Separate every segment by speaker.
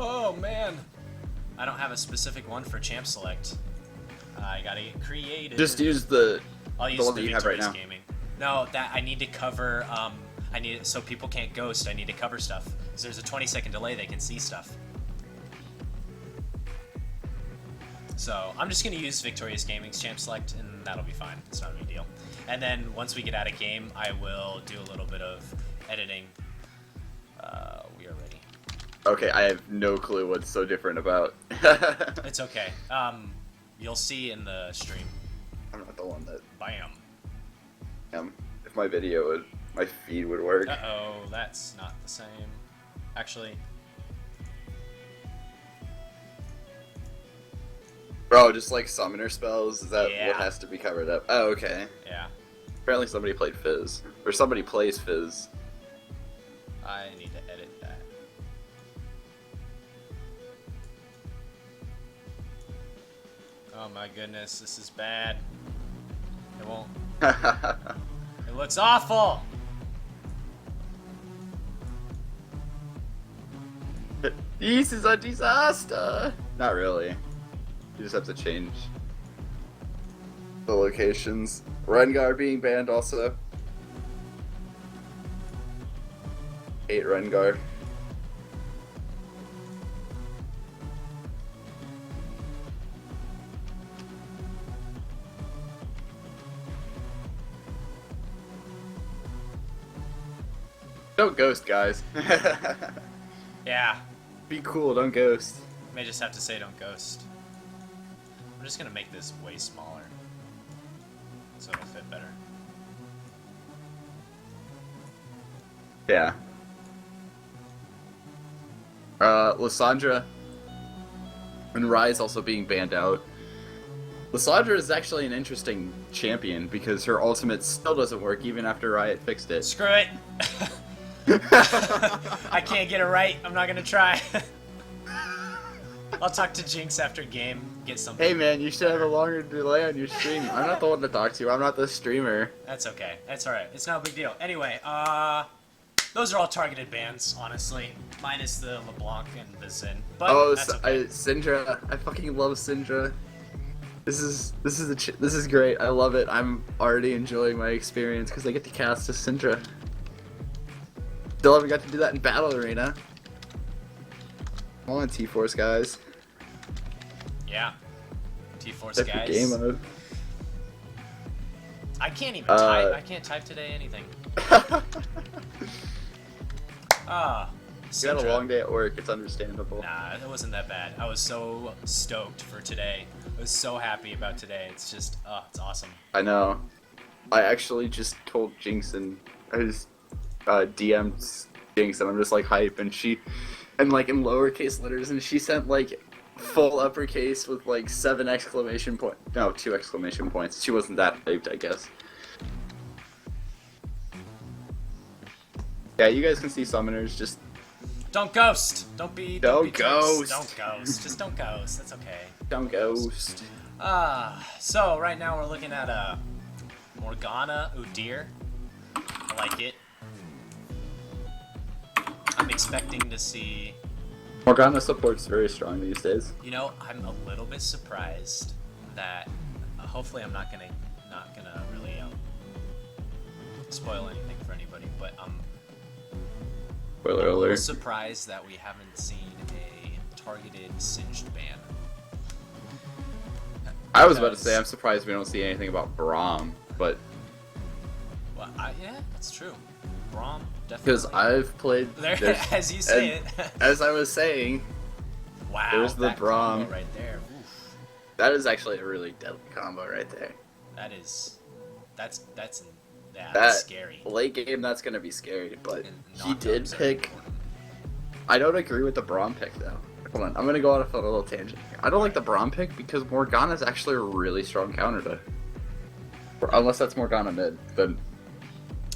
Speaker 1: Oh man, I don't have a specific one for champ select. I gotta get creative.
Speaker 2: Just use the
Speaker 1: I'll use
Speaker 2: one
Speaker 1: the
Speaker 2: that you have right
Speaker 1: Victorious
Speaker 2: now.
Speaker 1: Gaming. No, that I need to cover. I need so people can't ghost. I need to cover stuff. So there's a 20-second delay. They can see stuff. So I'm just gonna use Victorious Gaming's champ select, and that'll be fine. It's not a big deal. And then once we get out of game, I will do a little bit of editing. We are ready.
Speaker 2: Okay, I have no clue what's so different about.
Speaker 1: It's okay. You'll see in the stream.
Speaker 2: I'm not the one that
Speaker 1: Bam.
Speaker 2: If my video would, my feed would work.
Speaker 1: Uh-oh, that's not the same. Actually,
Speaker 2: Bro, just like summoner spells, is that
Speaker 1: Yeah.
Speaker 2: what has to be covered up? Oh, okay.
Speaker 1: yeah.
Speaker 2: Apparently somebody played Fizz. Or somebody plays Fizz.
Speaker 1: I need to edit that. Oh my goodness, this is bad. It won't. It looks awful!
Speaker 2: This is a disaster! Not really. You just have to change the locations. Rengar being banned also. Hate Rengar. Don't ghost, guys.
Speaker 1: Yeah,
Speaker 2: Be cool, don't ghost.
Speaker 1: may just have to say don't ghost. I'm just gonna make this way smaller. So it'll fit better.
Speaker 2: Yeah. Lysandra and Rise also being banned out. Lysandra is actually an interesting champion because her ultimate still doesn't work even after Riot fixed it.
Speaker 1: Screw it! I can't get it right. I'm not gonna try. I'll talk to Jinx after game. Get something.
Speaker 2: Hey man, you should have a longer delay on your stream. I'm not the one to talk to. I'm not the streamer.
Speaker 1: That's okay. That's alright. It's not a big deal. Anyway, those are all targeted bans, honestly. Minus the LeBlanc and the Zen. But
Speaker 2: Oh,
Speaker 1: that's okay.
Speaker 2: Syndra. I fucking love Syndra. This is great. I love it. I'm already enjoying my experience because I get to cast a Syndra. Still haven't got to do that in Battle Arena. Come on, T-Force guys.
Speaker 1: Yeah. T-Force
Speaker 2: Type
Speaker 1: guys.
Speaker 2: of game mode.
Speaker 1: I can't even type. I can't type today anything.
Speaker 2: You had a
Speaker 1: Syndra.
Speaker 2: long day at work. It's understandable.
Speaker 1: Nah, it wasn't that bad. I was so stoked for today. I was so happy about today. It's just, it's awesome.
Speaker 2: I know. I actually just told Jinx and I just DM'd Jinx and I'm just like hype and like in lowercase letters and she sent like full uppercase with like 7 exclamation point. No, 2 exclamation points. She wasn't that hyped, I guess. Yeah, you guys can see summoners. Just
Speaker 1: Don't ghost. Don't be jerks.
Speaker 2: Don't ghost.
Speaker 1: Don't ghost. Just don't ghost. That's okay.
Speaker 2: don't ghost.
Speaker 1: So right now we're looking at Morgana Udyr. I like it. I'm expecting to see.
Speaker 2: Morgana support's very strong these days.
Speaker 1: You know, I'm a little bit surprised that. Hopefully, I'm not gonna really spoil anything for anybody, but
Speaker 2: Spoiler
Speaker 1: I'm a little
Speaker 2: alert.
Speaker 1: surprised that we haven't seen a targeted singed ban.
Speaker 2: I was about to
Speaker 1: Because-
Speaker 2: say I'm surprised we don't see anything about Braum, but
Speaker 1: Well, yeah, that's true. Braum, definitely.
Speaker 2: because I've played
Speaker 1: There,
Speaker 2: there's-
Speaker 1: as you say
Speaker 2: and
Speaker 1: it.
Speaker 2: as I was saying,
Speaker 1: Wow,
Speaker 2: there's the
Speaker 1: that combo
Speaker 2: Braum.
Speaker 1: right there. Oof.
Speaker 2: that is actually a really deadly combo right there.
Speaker 1: That's
Speaker 2: That
Speaker 1: scary.
Speaker 2: late game, that's gonna be scary. But
Speaker 1: And
Speaker 2: he did
Speaker 1: knockouts are
Speaker 2: pick.
Speaker 1: important.
Speaker 2: I don't agree with the Braum pick though. Hold on, I'm gonna go off on a little tangent here. I don't like the Braum pick because Morgana's actually a really strong counter to. Unless that's Morgana mid, then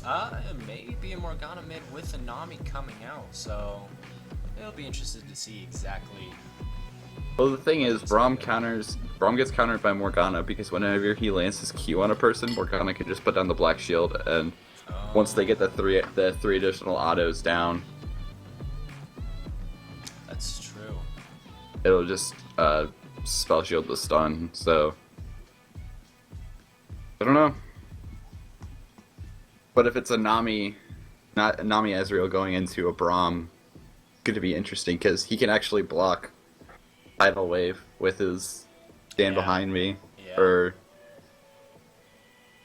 Speaker 1: It may be a Morgana mid with a Nami coming out, so it'll be interested to see exactly.
Speaker 2: well the thing is Braum gets countered by Morgana because whenever he lands his Q on a person, Morgana can just put down the black shield and once they get the three additional autos down.
Speaker 1: That's true.
Speaker 2: it'll just spell shield the stun. So I don't know. But if it's a Nami, not Nami Ezreal going into a Braum, it's going to be interesting because he can actually block Tidal Wave with his stand behind me or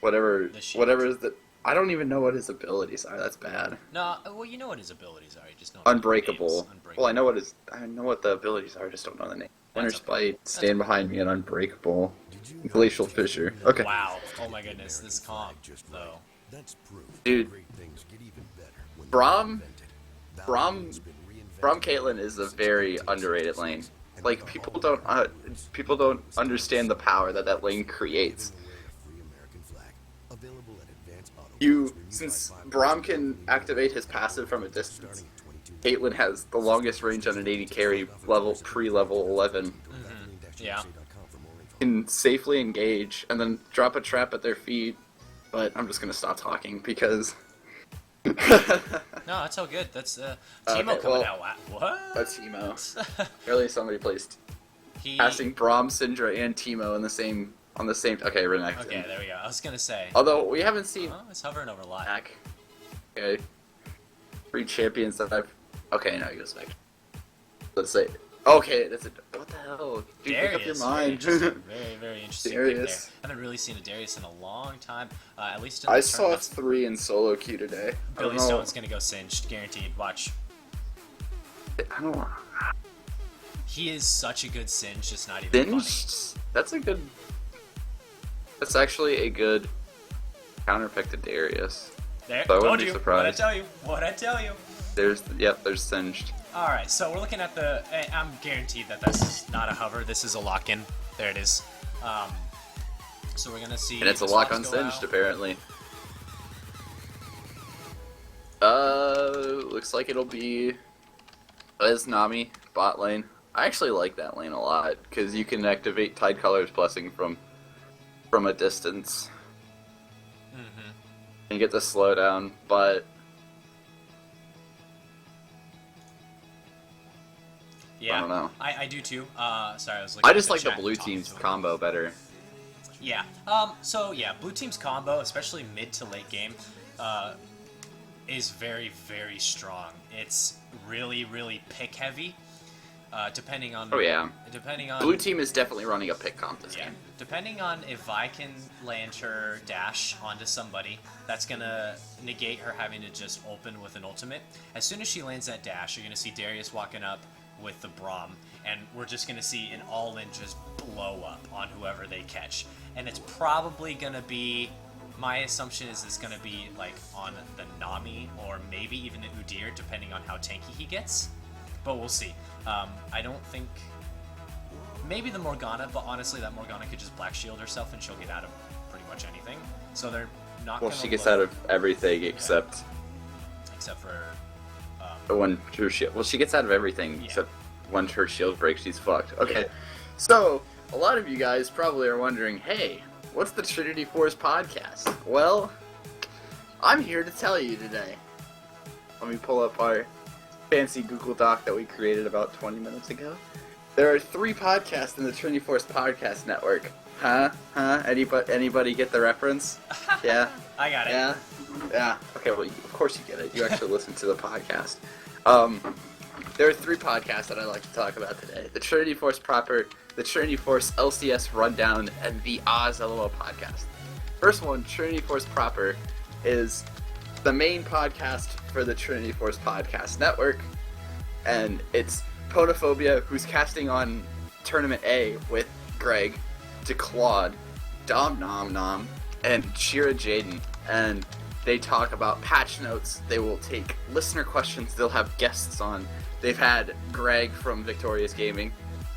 Speaker 2: whatever is the. I don't even know what his abilities are. That's bad.
Speaker 1: No, well, you know what his abilities are. You just know
Speaker 2: Unbreakable. Well, I know what the abilities are. I just don't know the name. Winter Spite, Stand Behind Me, and Unbreakable. Glacial Fissure. Okay.
Speaker 1: Wow. Oh my goodness, this comp though.
Speaker 2: Dude, Braum Caitlyn is a very underrated lane. Like people don't understand the power that lane creates. Since Braum can activate his passive from a distance, Caitlyn has the longest range on an 80 carry pre-level 11.
Speaker 1: Mm-hmm. Yeah.
Speaker 2: Can safely engage and then drop a trap at their feet. But I'm just gonna stop talking because.
Speaker 1: No, that's all good. That's Teemo coming out. What?
Speaker 2: That's Teemo. Really, somebody placed passing Braum, Syndra, and Teemo on the same. Okay, Renekton.
Speaker 1: Okay, there we go. I was gonna say.
Speaker 2: Although we haven't seen.
Speaker 1: Oh, it's hovering over a lot.
Speaker 2: Back. Okay. 3 champions that I've. Okay, now he goes back. Let's say. Okay, that's a. What the hell? Dude,
Speaker 1: Darius,
Speaker 2: make up your mind.
Speaker 1: Very, very interesting pick there. I haven't really seen a Darius in a long time. At least in the
Speaker 2: I saw 3 in solo queue today.
Speaker 1: Billy Stone's gonna go singed, guaranteed. Watch.
Speaker 2: I don't want.
Speaker 1: He is such a good singe, just not even funny.
Speaker 2: That's a good. That's actually a good counter pick to Darius.
Speaker 1: There,
Speaker 2: so I wouldn't
Speaker 1: be
Speaker 2: be surprised.
Speaker 1: What'd I tell you?
Speaker 2: There's singed.
Speaker 1: Alright, so we're looking at the. I'm guaranteed that this is not a hover. This is a lock-in. There it is. So we're gonna see.
Speaker 2: And it's a lock on singed, apparently. Looks like it'll be as Nami bot lane. I actually like that lane a lot because you can activate Tide Color's Blessing from a distance.
Speaker 1: Mm-hmm.
Speaker 2: And get the slowdown, but.
Speaker 1: Yeah,
Speaker 2: I don't know.
Speaker 1: I do too. Sorry, I was looking.
Speaker 2: I just like the
Speaker 1: chat
Speaker 2: blue
Speaker 1: and
Speaker 2: team's
Speaker 1: to it.
Speaker 2: combo better.
Speaker 1: Yeah. So yeah, blue team's combo, especially mid to late game, is very, very strong. It's really, really pick heavy. Depending on.
Speaker 2: Oh yeah.
Speaker 1: Depending on.
Speaker 2: Blue team is definitely running a pick comp this game.
Speaker 1: Depending on if Vi can land her dash onto somebody, that's gonna negate her having to just open with an ultimate. As soon as she lands that dash, you're gonna see Darius walking up with the Braum, and we're just gonna see an all-in just blow up on whoever they catch. And it's probably gonna be. My assumption is it's gonna be like on the Nami or maybe even the Udyr, depending on how tanky he gets. But we'll see. I don't think. Maybe the Morgana, but honestly, that Morgana could just black shield herself and she'll get out of pretty much anything. So they're not.
Speaker 2: Well,
Speaker 1: gonna
Speaker 2: she gets out of everything except
Speaker 1: for.
Speaker 2: When her shield. Well, she gets out of everything except when her shield breaks, she's fucked. Okay, so a lot of you guys probably are wondering, hey, what's the Trinity Force podcast? Well, I'm here to tell you today. Let me pull up our fancy Google Doc that we created about 20 minutes ago. There are 3 podcasts in the Trinity Force Podcast Network. Huh? Anybody get the reference? Yeah?
Speaker 1: I got it.
Speaker 2: Yeah. Okay, well, of course you get it. You actually listen to the podcast. There are 3 podcasts that I like to talk about today. The Trinity Force proper, the Trinity Force LCS Rundown, and the Oz LOL podcast. First one, Trinity Force proper, is the main podcast for the Trinity Force Podcast Network, and it's Ponophobia, who's casting on Tournament A with Greg, DeClaude, Dom Nom Nom, and Shira Jaden, and they talk about patch notes. They will take listener questions. They'll have guests on. They've had Greg from Victorious Gaming.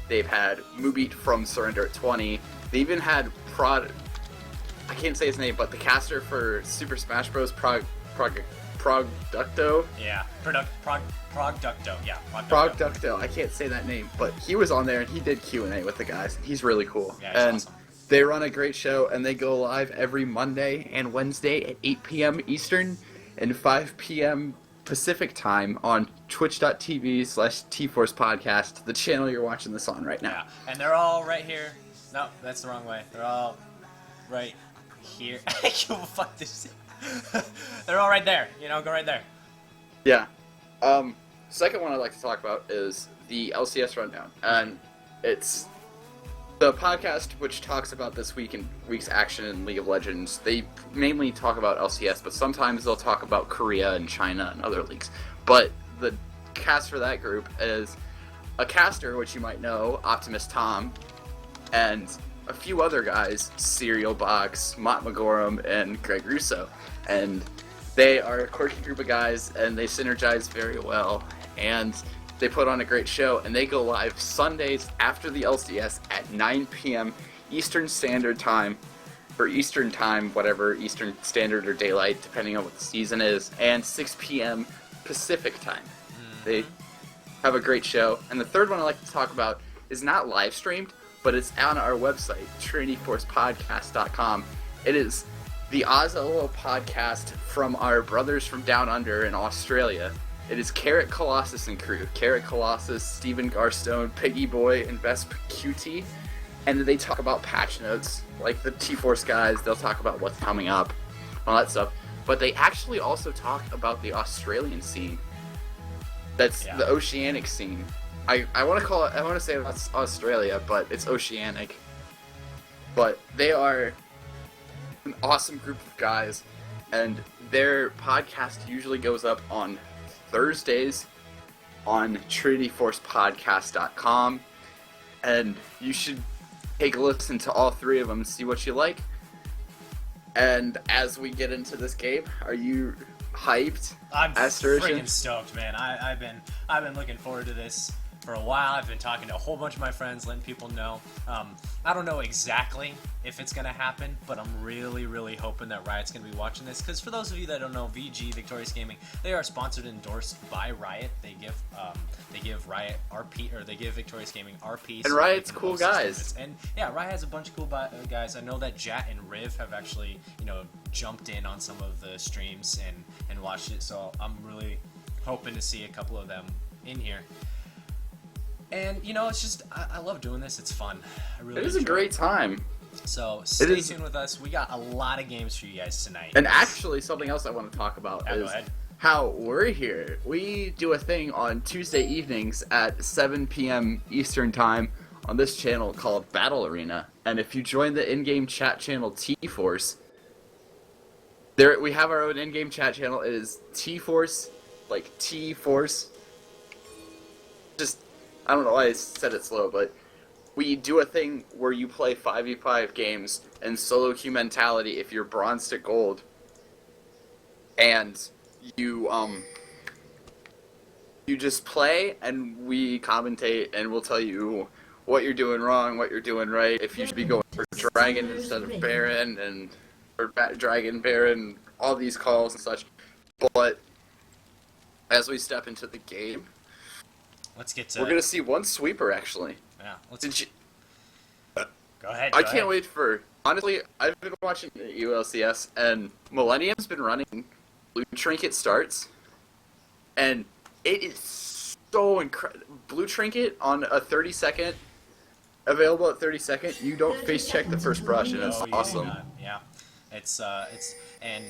Speaker 2: They've had Mubeat from Surrender at 20. They even had I can't say his name, but the caster for Super Smash Bros. Progducto?
Speaker 1: Yeah, Progducto, yeah.
Speaker 2: Progducto, I can't say that name, but he was on there and he did Q&A with the guys. He's really cool.
Speaker 1: Yeah,
Speaker 2: and
Speaker 1: awesome.
Speaker 2: They run a great show, and they go live every Monday and Wednesday at 8 p.m. Eastern and 5 p.m. Pacific time on twitch.tv/TForce Podcast, the channel you're watching this on right now.
Speaker 1: Yeah, and they're all right here. No, that's the wrong way. They're all right here. Fuck this. They're all right there. You know, go right there.
Speaker 2: Yeah. Second one I'd like to talk about is the LCS rundown, and it's the podcast which talks about this week's action in League of Legends. They mainly talk about LCS, but sometimes they'll talk about Korea and China and other leagues. But the cast for that group is a caster, which you might know, Optimus Tom, and a few other guys, Serial Box, Mott McGorum, and Greg Russo. And they are a quirky group of guys, and they synergize very well. And they put on a great show, and they go live Sundays after the LCS at 9 p.m. Eastern Standard Time, or Eastern Time, whatever, Eastern Standard or Daylight, depending on what the season is, and 6 p.m. Pacific Time. They have a great show. And the third one I'd like to talk about is not live streamed, but it's on our website, trinityforcepodcast.com. It is the Ozolo podcast from our brothers from down under in Australia. It is Carrot Colossus and crew. Carrot Colossus, Stephen Garstone, Piggy Boy, and Vesp QT. And they talk about patch notes, like the T-Force guys. They'll talk about what's coming up, all that stuff. But they actually also talk about the Australian scene. That's the oceanic scene. I want to call it, I want to say that's Australia, but it's oceanic. But they are an awesome group of guys, and their podcast usually goes up on Thursdays on trinityforcepodcast.com, and you should take a listen to all three of them and see what you like. And as we get into this game, are you hyped?
Speaker 1: I'm
Speaker 2: Asterishan?
Speaker 1: freaking stoked, man. I've been looking forward to this for a while. I've been talking to a whole bunch of my friends, letting people know. I don't know exactly if it's going to happen, but I'm really, really hoping that Riot's going to be watching this. Because for those of you that don't know, VG, Victorious Gaming, they are sponsored and endorsed by Riot. They give Riot RP, or they give Victorious Gaming RP.
Speaker 2: And Riot's cool guys.
Speaker 1: And yeah, Riot has a bunch of cool guys. I know that Jat and Riv have actually, jumped in on some of the streams and watched it. So I'm really hoping to see a couple of them in here. And, it's just, I love doing this. It's fun.
Speaker 2: It is a great time.
Speaker 1: So stay tuned with us. We got a lot of games for you guys tonight.
Speaker 2: And actually, something else I want to talk about is how we're here. We do a thing on Tuesday evenings at 7 p.m. Eastern Time on this channel called Battle Arena. And if you join the in-game chat channel T-Force, we have our own in-game chat channel. It is T-Force, like T-Force. Just, I don't know why I said it slow, but we do a thing where you play 5v5 games and solo queue mentality if you're bronze to gold. And you just play and we commentate and we'll tell you what you're doing wrong, what you're doing right, if you should be going for Dragon instead of Baron, or Dragon, Baron, all these calls and such. But as we step into the game,
Speaker 1: let's get to
Speaker 2: we're going to see one sweeper, actually.
Speaker 1: Yeah,
Speaker 2: Go
Speaker 1: ahead.
Speaker 2: I can't wait for... Honestly, I've been watching ULCS, and Millennium's been running Blue Trinket starts, and it is so incredible. Blue Trinket on a 30-second, available at 30-second, you don't face check the first brush, and it's awesome.
Speaker 1: Yeah, it's and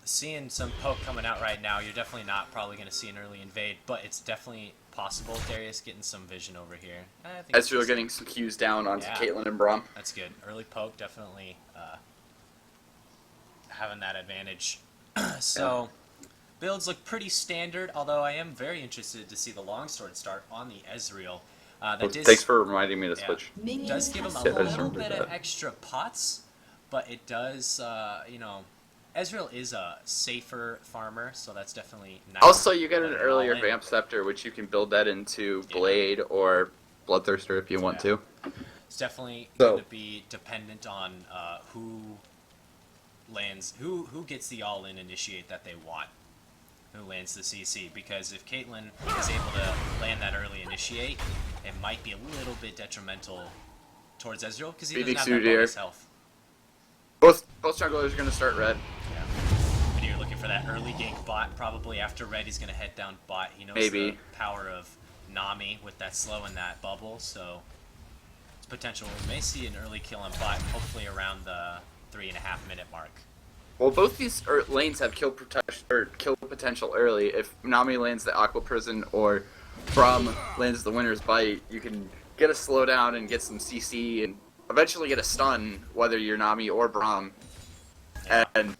Speaker 1: seeing some poke coming out right now, you're definitely not probably going to see an early invade, but it's definitely possible. Darius getting some vision over here.
Speaker 2: Ezreal getting some Qs down onto Caitlyn and Braum.
Speaker 1: That's good. Early poke, definitely having that advantage. So, builds look pretty standard, although I am very interested to see the longsword start on the Ezreal.
Speaker 2: Thanks for reminding me to switch.
Speaker 1: It does give him a little bit of extra pots, but it does, Ezreal is a safer farmer, so that's definitely nice.
Speaker 2: Also, you get an earlier Vamp Scepter, which you can build that into Blade or Bloodthirster if you want to.
Speaker 1: It's definitely going to be dependent on who gets the all-in initiate that they want, who lands the CC, because if Caitlyn is able to land that early initiate, it might be a little bit detrimental towards Ezreal, because he doesn't have that bonus health.
Speaker 2: Both junglers are going to start red.
Speaker 1: Yeah. And you're looking for that early gank bot. Probably after red, he's gonna head down bot. He knows
Speaker 2: Maybe.
Speaker 1: the power of Nami with that slow and that bubble, so it's potential. We may see an early kill on bot, hopefully around the 3.5-minute mark.
Speaker 2: Well, both these lanes have kill potential early. If Nami lands the Aqua Prison or Braum lands the Winner's Bite, you can get a slowdown and get some CC and eventually get a stun, whether you're Nami or Braum.
Speaker 1: Yeah.
Speaker 2: And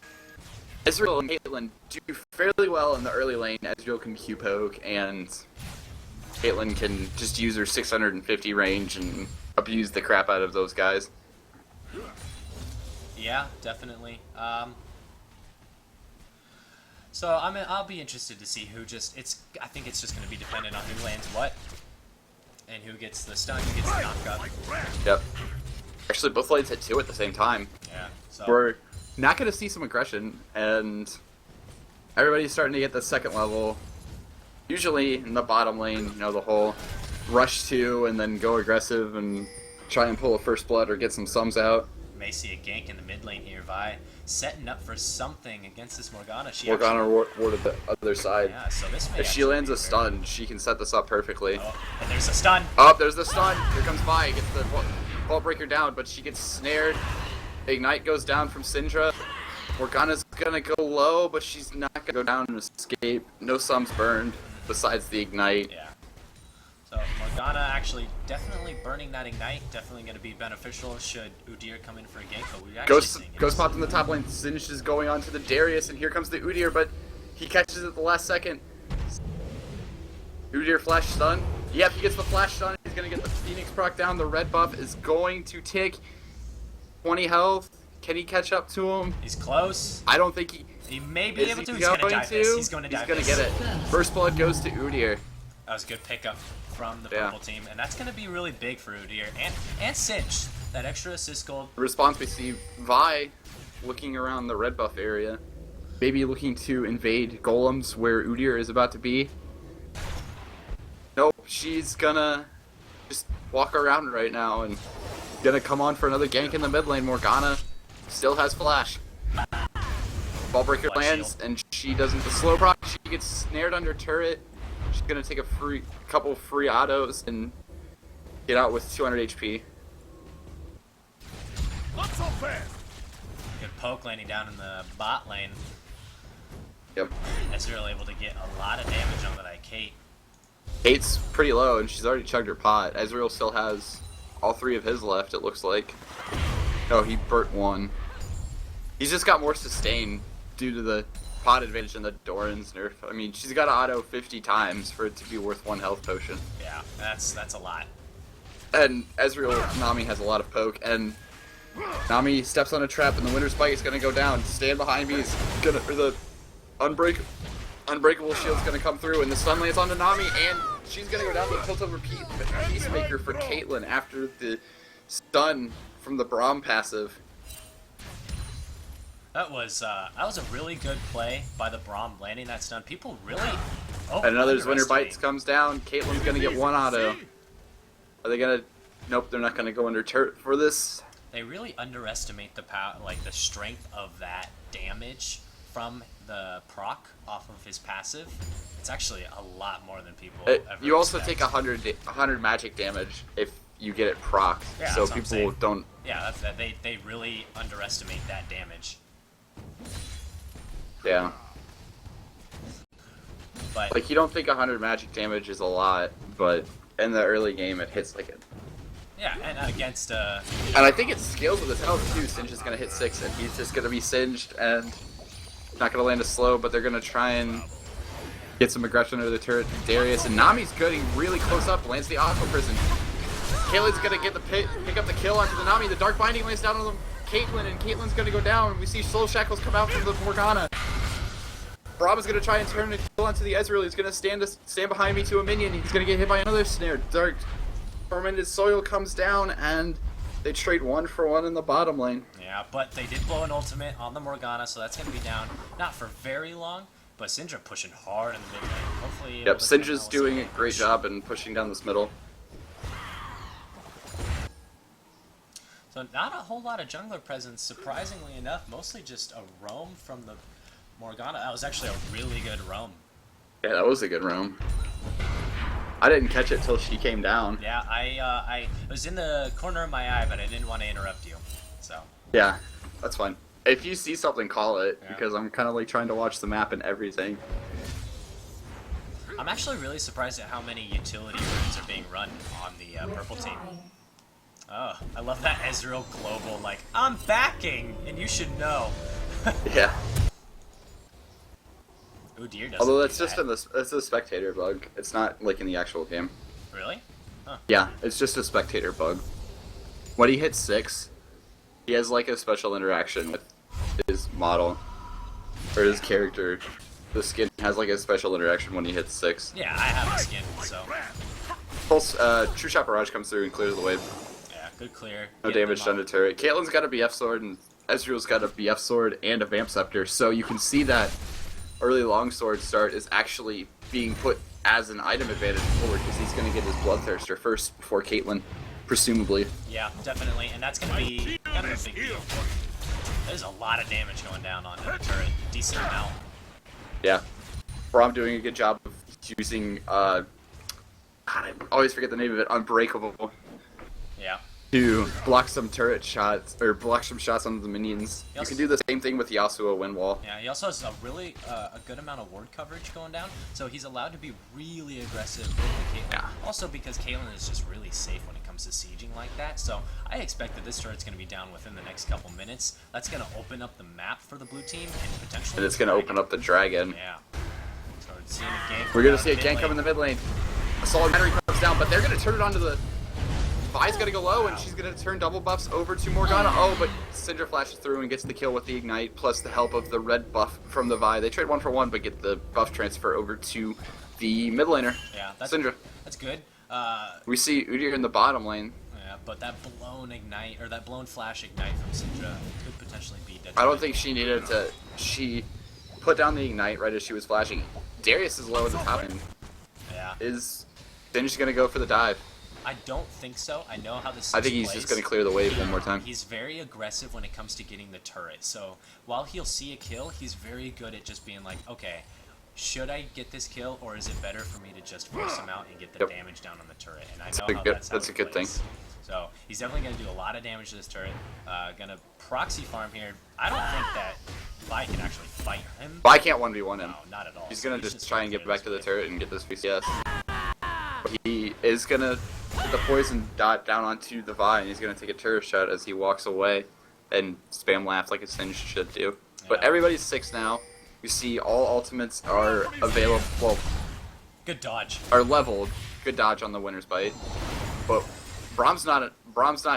Speaker 2: Ezreal and Caitlyn do fairly well in the early lane. Ezreal can Q poke, and Caitlyn can just use her 650 range and abuse the crap out of those guys.
Speaker 1: Yeah, definitely. So I'll be interested to see who just. I think it's just going to be dependent on who lands what, and who gets the stun, who gets the knockup.
Speaker 2: Yep. Actually, both lanes hit 2 at the same time.
Speaker 1: Yeah. So
Speaker 2: We're not going to see some aggression, and everybody's starting to get the second level. Usually in the bottom lane, you know, the whole rush 2 and then go aggressive and try and pull a first blood or get some sums out.
Speaker 1: may see a gank in the mid lane here. Vi setting up for something against this Morgana.
Speaker 2: Morgana warded the other side.
Speaker 1: Yeah, so this may
Speaker 2: if she lands a stun, she can set this up perfectly.
Speaker 1: Oh, and there's a stun.
Speaker 2: Oh, there's the stun. Here comes Vi. Gets the ball breaker down, but she gets snared. Ignite goes down from Syndra. Morgana's gonna go low, but she's not gonna go down and escape. No sums burned besides the Ignite.
Speaker 1: Yeah. So Morgana actually definitely burning that Ignite, definitely going to be beneficial should Udyr come in for a gank, but we're actually
Speaker 2: Ghost popped in the top lane. Singed is going on to the Darius, and here comes the Udyr, but he catches it at the last second. Udyr flash stun. Yep, he gets the flash stun. He's going to get the Phoenix proc down. The red buff is going to take 20 health. Can he catch up to him?
Speaker 1: He's close.
Speaker 2: I don't think
Speaker 1: he may be able to.
Speaker 2: He's
Speaker 1: He's going to dive this. He's going to dive this.
Speaker 2: He's going to get it. First blood goes to Udyr.
Speaker 1: That was a good pickup from the purple team, and that's going to be really big for Udyr and Cinch. That extra assist gold.
Speaker 2: The response we see Vi looking around the red buff area, maybe looking to invade golems where Udyr is about to be. Nope, she's gonna just walk around right now and gonna come on for another gank in the mid lane. Morgana still has flash. Ballbreaker lands and she doesn't. The slow proc, she gets snared under turret. She's gonna take a couple free autos and get out with 200 HP.
Speaker 3: Not so fast.
Speaker 1: Good poke landing down in the bot lane.
Speaker 2: Yep.
Speaker 1: Ezreal able to get a lot of damage onto that Kate.
Speaker 2: Kate's pretty low and she's already chugged her pot. Ezreal still has all 3 of his left, it looks like. Oh, he burnt 1. He's just got more sustain due to the pot advantage and the Doran's nerf. I mean, she's got to auto 50 times for it to be worth 1 health potion.
Speaker 1: Yeah, that's a lot.
Speaker 2: And Ezreal, Nami has a lot of poke, and Nami steps on a trap, and the Winter's Bite is going to go down. Stand behind me, the unbreakable shield's going to come through, and the stun lands onto Nami, and she's going to go down to the tilt over Peacemaker for Caitlyn after the stun from the Braum passive.
Speaker 1: That was a really good play by the Braum landing that stun. People really
Speaker 2: And another Winter Bites comes down. Caitlyn's gonna get 1 auto. Are they gonna? Nope, they're not gonna go under turret for this.
Speaker 1: They really underestimate the power, like the strength of that damage from the proc off of his passive. It's actually a lot more than people ever
Speaker 2: You also
Speaker 1: expect.
Speaker 2: take 100 magic damage if you get it proc.
Speaker 1: Yeah,
Speaker 2: so
Speaker 1: that's what I'm
Speaker 2: people
Speaker 1: saying.
Speaker 2: don't.
Speaker 1: Yeah, they really underestimate that damage.
Speaker 2: Yeah.
Speaker 1: But
Speaker 2: Like you don't think 100 magic damage is a lot, but in the early game it hits like it.
Speaker 1: yeah, and against
Speaker 2: And I think it scales with his health too. Singe is gonna hit 6, and he's just gonna be singed and not gonna land a slow. But they're gonna try and get some aggression over the turret. Darius and Nami's getting really close up. Lands the Aqua Prison. Caitlyn's gonna get the pick up the kill onto the Nami. The Dark Binding lands down on the Caitlyn, and Caitlyn's gonna go down. We see Soul Shackles come out from the Morgana. Braum is gonna try and turn the kill onto the Ezreal. He's gonna stand behind me to a minion. He's gonna get hit by another snare. Dark Tormented Soil comes down, and they trade 1 for 1 in the bottom lane.
Speaker 1: yeah, but they did blow an ultimate on the Morgana, so that's gonna be down not for very long. But Syndra pushing hard in the mid lane. Hopefully,
Speaker 2: Yep, Syndra's doing a great job in pushing down this middle.
Speaker 1: So not a whole lot of jungler presence, surprisingly enough. Mostly just a roam from the Morgana. That was actually a really good roam.
Speaker 2: Yeah, that was a good roam. I didn't catch it till she came down.
Speaker 1: Yeah, I was in the corner of my eye, but I didn't want to interrupt you. So.
Speaker 2: Yeah, that's fine. If you see something, call it,
Speaker 1: Yeah.
Speaker 2: because I'm kind of like trying to watch the map and everything.
Speaker 1: I'm actually really surprised at how many utility runes are being run on the purple team. Oh, I love that Ezreal global, like, I'm backing, and you should know.
Speaker 2: Yeah.
Speaker 1: Ooh, deer doesn't
Speaker 2: Although
Speaker 1: do
Speaker 2: that's just
Speaker 1: that.
Speaker 2: it's a spectator bug. It's not like in the actual game.
Speaker 1: Really? Huh.
Speaker 2: Yeah, it's just a spectator bug. When he hits 6, he has like a special interaction with his model or his character. The skin has like a special interaction when he hits 6.
Speaker 1: Yeah, I have a skin, so.
Speaker 2: Pulse, True Shot Barrage comes through and clears the way.
Speaker 1: Yeah, good clear.
Speaker 2: No
Speaker 1: Get
Speaker 2: damage
Speaker 1: them
Speaker 2: done
Speaker 1: up.
Speaker 2: to turret. Caitlyn's got a BF sword and Ezreal's got a BF sword and a Vamp Scepter, so you can see that early longsword start is actually being put as an item advantage forward because he's going to get his Bloodthirster first before Caitlyn, presumably.
Speaker 1: Yeah, definitely, and that's gonna be kind of a big deal. There's a lot of damage going down on the turret. Decent amount.
Speaker 2: Yeah. Braum doing a good job of using, God, I always forget the name of it, Unbreakable,
Speaker 1: Yeah.
Speaker 2: to block some turret shots, or block some shots on the minions. You can do the same thing with Yasuo Wind Wall.
Speaker 1: Yeah, he also has a really a good amount of ward coverage going down, so he's allowed to be really aggressive with the Caitlyn.
Speaker 2: Yeah.
Speaker 1: Also because Caitlyn is just really safe when it comes to sieging like that, so I expect that this turret's going to be down within the next couple minutes. That's going to open up the map for the blue team and potentially.
Speaker 2: And it's going to open up the dragon.
Speaker 1: Yeah. So we're seeing a gank.
Speaker 2: We're going to see a gank come in the mid lane. A solid battery comes down, but they're going to turn it onto the... Vi's got to go low, and she's going to turn double buffs over to Morgana. Oh, but Syndra flashes through and gets the kill with the Ignite, plus the help of the red buff from the Vi. They trade 1 for 1, but get the buff transfer over to the mid laner,
Speaker 1: Yeah, that's
Speaker 2: Syndra.
Speaker 1: That's good.
Speaker 2: We see Udyr in the bottom lane.
Speaker 1: Yeah, but that blown ignite or that blown flash ignite from Syndra could potentially be detrimental.
Speaker 2: I don't think she needed to... She put down the Ignite right as she was flashing. Darius is low at the top end.
Speaker 1: Yeah.
Speaker 2: Is Singe going to go for the dive?
Speaker 1: I don't think so. I know how this.
Speaker 2: I think he's
Speaker 1: plays.
Speaker 2: just going to clear the wave one more time.
Speaker 1: He's very aggressive when it comes to getting the turret. So while he'll see a kill, he's very good at just being like, okay, should I get this kill, or is it better for me to just force him out and get the
Speaker 2: Yep.
Speaker 1: damage down on the turret? And I
Speaker 2: That's
Speaker 1: know
Speaker 2: a
Speaker 1: how
Speaker 2: good-
Speaker 1: that's how
Speaker 2: that's
Speaker 1: he
Speaker 2: a good thing.
Speaker 1: plays. So he's definitely going to do a lot of damage to this turret. Gonna proxy farm here. I don't think that Vi can actually fight him.
Speaker 2: But I can't 1v1 him.
Speaker 1: No, not at all.
Speaker 2: He's
Speaker 1: So
Speaker 2: going to just try
Speaker 1: gonna
Speaker 2: and get
Speaker 1: clear
Speaker 2: back to
Speaker 1: this
Speaker 2: the
Speaker 1: wave.
Speaker 2: turret and get this VCS. He is going to put the poison dot down onto the Vi, and he's going to take a turret shot as he walks away and spam laugh like a Singe should do. But
Speaker 1: Yeah.
Speaker 2: everybody's 6 now. You see all ultimates are available, well,
Speaker 1: Good dodge.
Speaker 2: are leveled. Good dodge on the winner's bite. But Brahm's not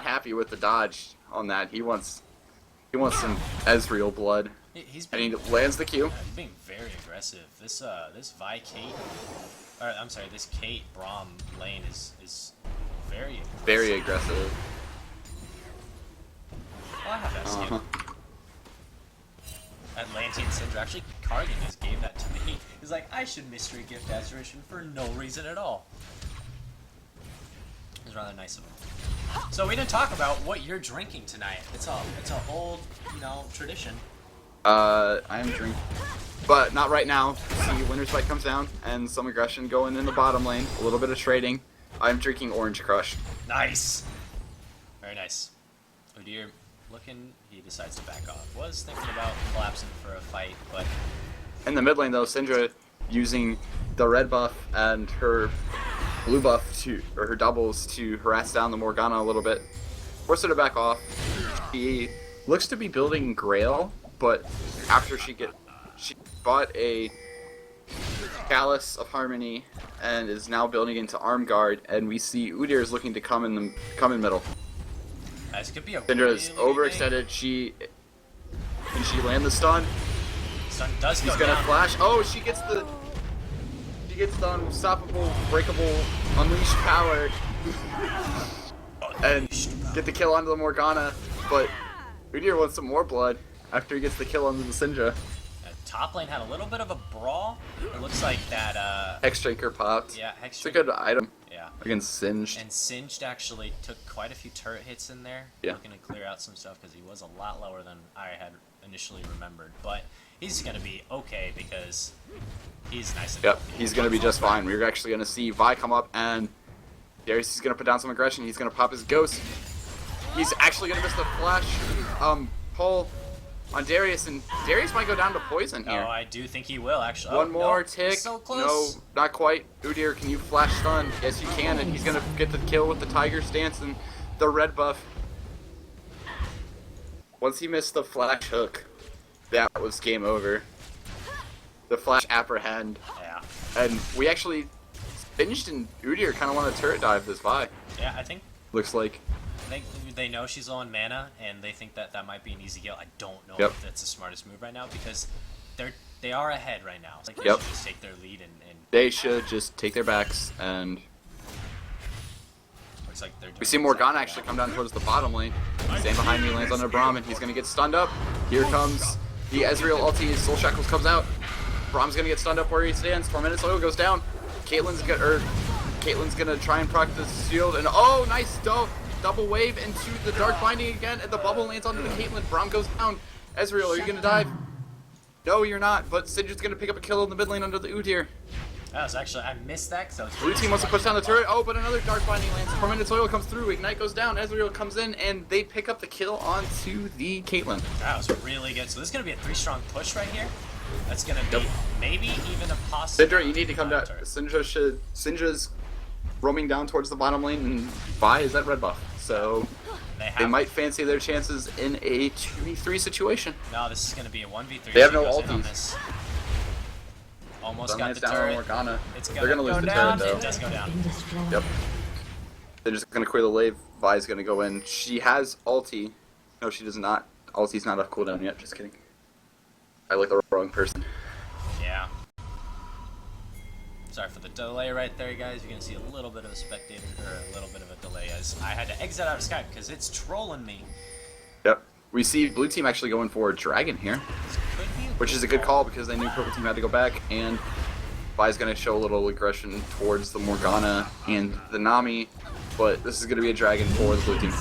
Speaker 2: happy with the dodge on that. He wants some Ezreal blood.
Speaker 1: He's
Speaker 2: And
Speaker 1: being,
Speaker 2: he lands the Q.
Speaker 1: he's being very aggressive. This Vi Kate, or I'm sorry, this Kate Braum lane is very aggressive.
Speaker 2: Very aggressive.
Speaker 1: Well, I have that skin.
Speaker 2: Uh-huh.
Speaker 1: Atlantean Syndra. Actually, Cargan just gave that to me. He's like, I should mystery gift Azuration for no reason at all. It was rather nice of him. So we didn't talk about what you're drinking tonight. It's a old, tradition.
Speaker 2: I am drinking. But not right now. See, winner's bite comes down, and some aggression going in the bottom lane. A little bit of trading. I'm drinking Orange Crush.
Speaker 1: Nice. Very nice. Udyr looking, he decides to back off. Was thinking about collapsing for a fight, but
Speaker 2: In the mid lane, though, Syndra using the red buff and her blue buff or her doubles to harass down the Morgana a little bit. Force her to back off. She looks to be building Grail, but after she bought a Chalice of Harmony and is now building into Arm Guard, and we see Udyr is looking to come in middle.
Speaker 1: this could be a
Speaker 2: Syndra is
Speaker 1: really
Speaker 2: overextended. Can she land the stun?
Speaker 1: big- Sun does
Speaker 2: He's
Speaker 1: go
Speaker 2: gonna
Speaker 1: down.
Speaker 2: flash. Oh, she gets the unstoppable, breakable, unleashed power, and get the kill onto the Morgana. But Udyr wants some more blood after he gets the kill onto the Syndra.
Speaker 1: Top lane had a little bit of a brawl. It looks like that.
Speaker 2: Hexdrinker popped.
Speaker 1: Yeah,
Speaker 2: It's
Speaker 1: Hex.
Speaker 2: a good item
Speaker 1: Yeah.
Speaker 2: against Singed.
Speaker 1: And Singed actually took quite a few turret hits in there,
Speaker 2: Yeah.
Speaker 1: looking to clear out some stuff because he was a lot lower than I had initially remembered. But he's going to be okay because he's nice and
Speaker 2: Yep,
Speaker 1: healthy.
Speaker 2: he's going to be just fine. We're actually going to see Vi come up, and Darius is going to put down some aggression. He's going to pop his ghost. He's actually going to miss the flash pull on Darius, and Darius might go down to poison here.
Speaker 1: Oh, I do think he will, actually.
Speaker 2: One more
Speaker 1: nope,
Speaker 2: tick.
Speaker 1: So close.
Speaker 2: No, not quite. Udyr, can you flash stun? Yes, you can, and he's going to get the kill with the tiger stance and the red buff. Once he missed the flash hook, that was game over. The flash apprehend.
Speaker 1: Yeah.
Speaker 2: And we actually finished, and Udyr kind of want to turret dive this Vi.
Speaker 1: Yeah, I think
Speaker 2: Looks like.
Speaker 1: they know she's low on mana, and they think that that might be an easy kill. I don't know
Speaker 2: Yep.
Speaker 1: if that's the smartest move right now because they are ahead right now. Like, they
Speaker 2: Yep.
Speaker 1: should just take their lead and
Speaker 2: They should just take their backs, and
Speaker 1: looks like they're doing
Speaker 2: we see Morgana
Speaker 1: exactly
Speaker 2: actually
Speaker 1: that.
Speaker 2: come down towards the bottom lane. Stand behind me, lands on a Braum, and he's going to get stunned up. Here comes the Ezreal ulti. Soul Shackles comes out. Braum's going to get stunned up where he stands. Tormented Soil goes down. Caitlyn's going to try and proc the shield, and oh, nice double wave into the Dark Binding again, and the bubble lands onto the Caitlyn. Braum goes down. Ezreal, are you going to dive? No, you're not, but Sidger's going to pick up a kill in the mid lane under the Udyr.
Speaker 1: That was actually, I missed that because I was
Speaker 2: Blue team wants to push down the turret. Oh, but another Dark Binding lands. Tormented Soil comes through. Ignite goes down. Ezreal comes in, and they pick up the kill onto the Caitlyn.
Speaker 1: That was really good. So this is going to be a 3-strong push right here. That's going to be
Speaker 2: Yep.
Speaker 1: maybe even a possible...
Speaker 2: Syndra, you need to come down. Syndra's roaming down towards the bottom lane, and Vi is at red buff. So they might fancy their chances in a 2v3 situation.
Speaker 1: No, this is going to be a 1v3.
Speaker 2: They have
Speaker 1: so he
Speaker 2: no
Speaker 1: goes in on
Speaker 2: ultis.
Speaker 1: this. Almost
Speaker 2: Sun
Speaker 1: got
Speaker 2: lands
Speaker 1: the
Speaker 2: down on
Speaker 1: turret.
Speaker 2: Morgana.
Speaker 1: It's
Speaker 2: They're gonna lose
Speaker 1: go
Speaker 2: the
Speaker 1: down.
Speaker 2: turret, though.
Speaker 1: It does go down.
Speaker 2: Yep. They're just gonna clear the wave. Vi's gonna go in. She has ulti. No, she does not. Ulti's not off cooldown yet. Just kidding. I like the wrong person.
Speaker 1: Yeah. Sorry for the delay right there, guys. You're going to see a little bit of a spectator, or a little bit of a delay as I had to exit out of Skype because it's trolling me.
Speaker 2: Yep. We see blue team actually going for Dragon here,
Speaker 1: This could be
Speaker 2: which is a good call because they knew purple team had to go back, and Vi's gonna show a little aggression towards the Morgana and the Nami, but this is gonna be a Dragon for the blue team.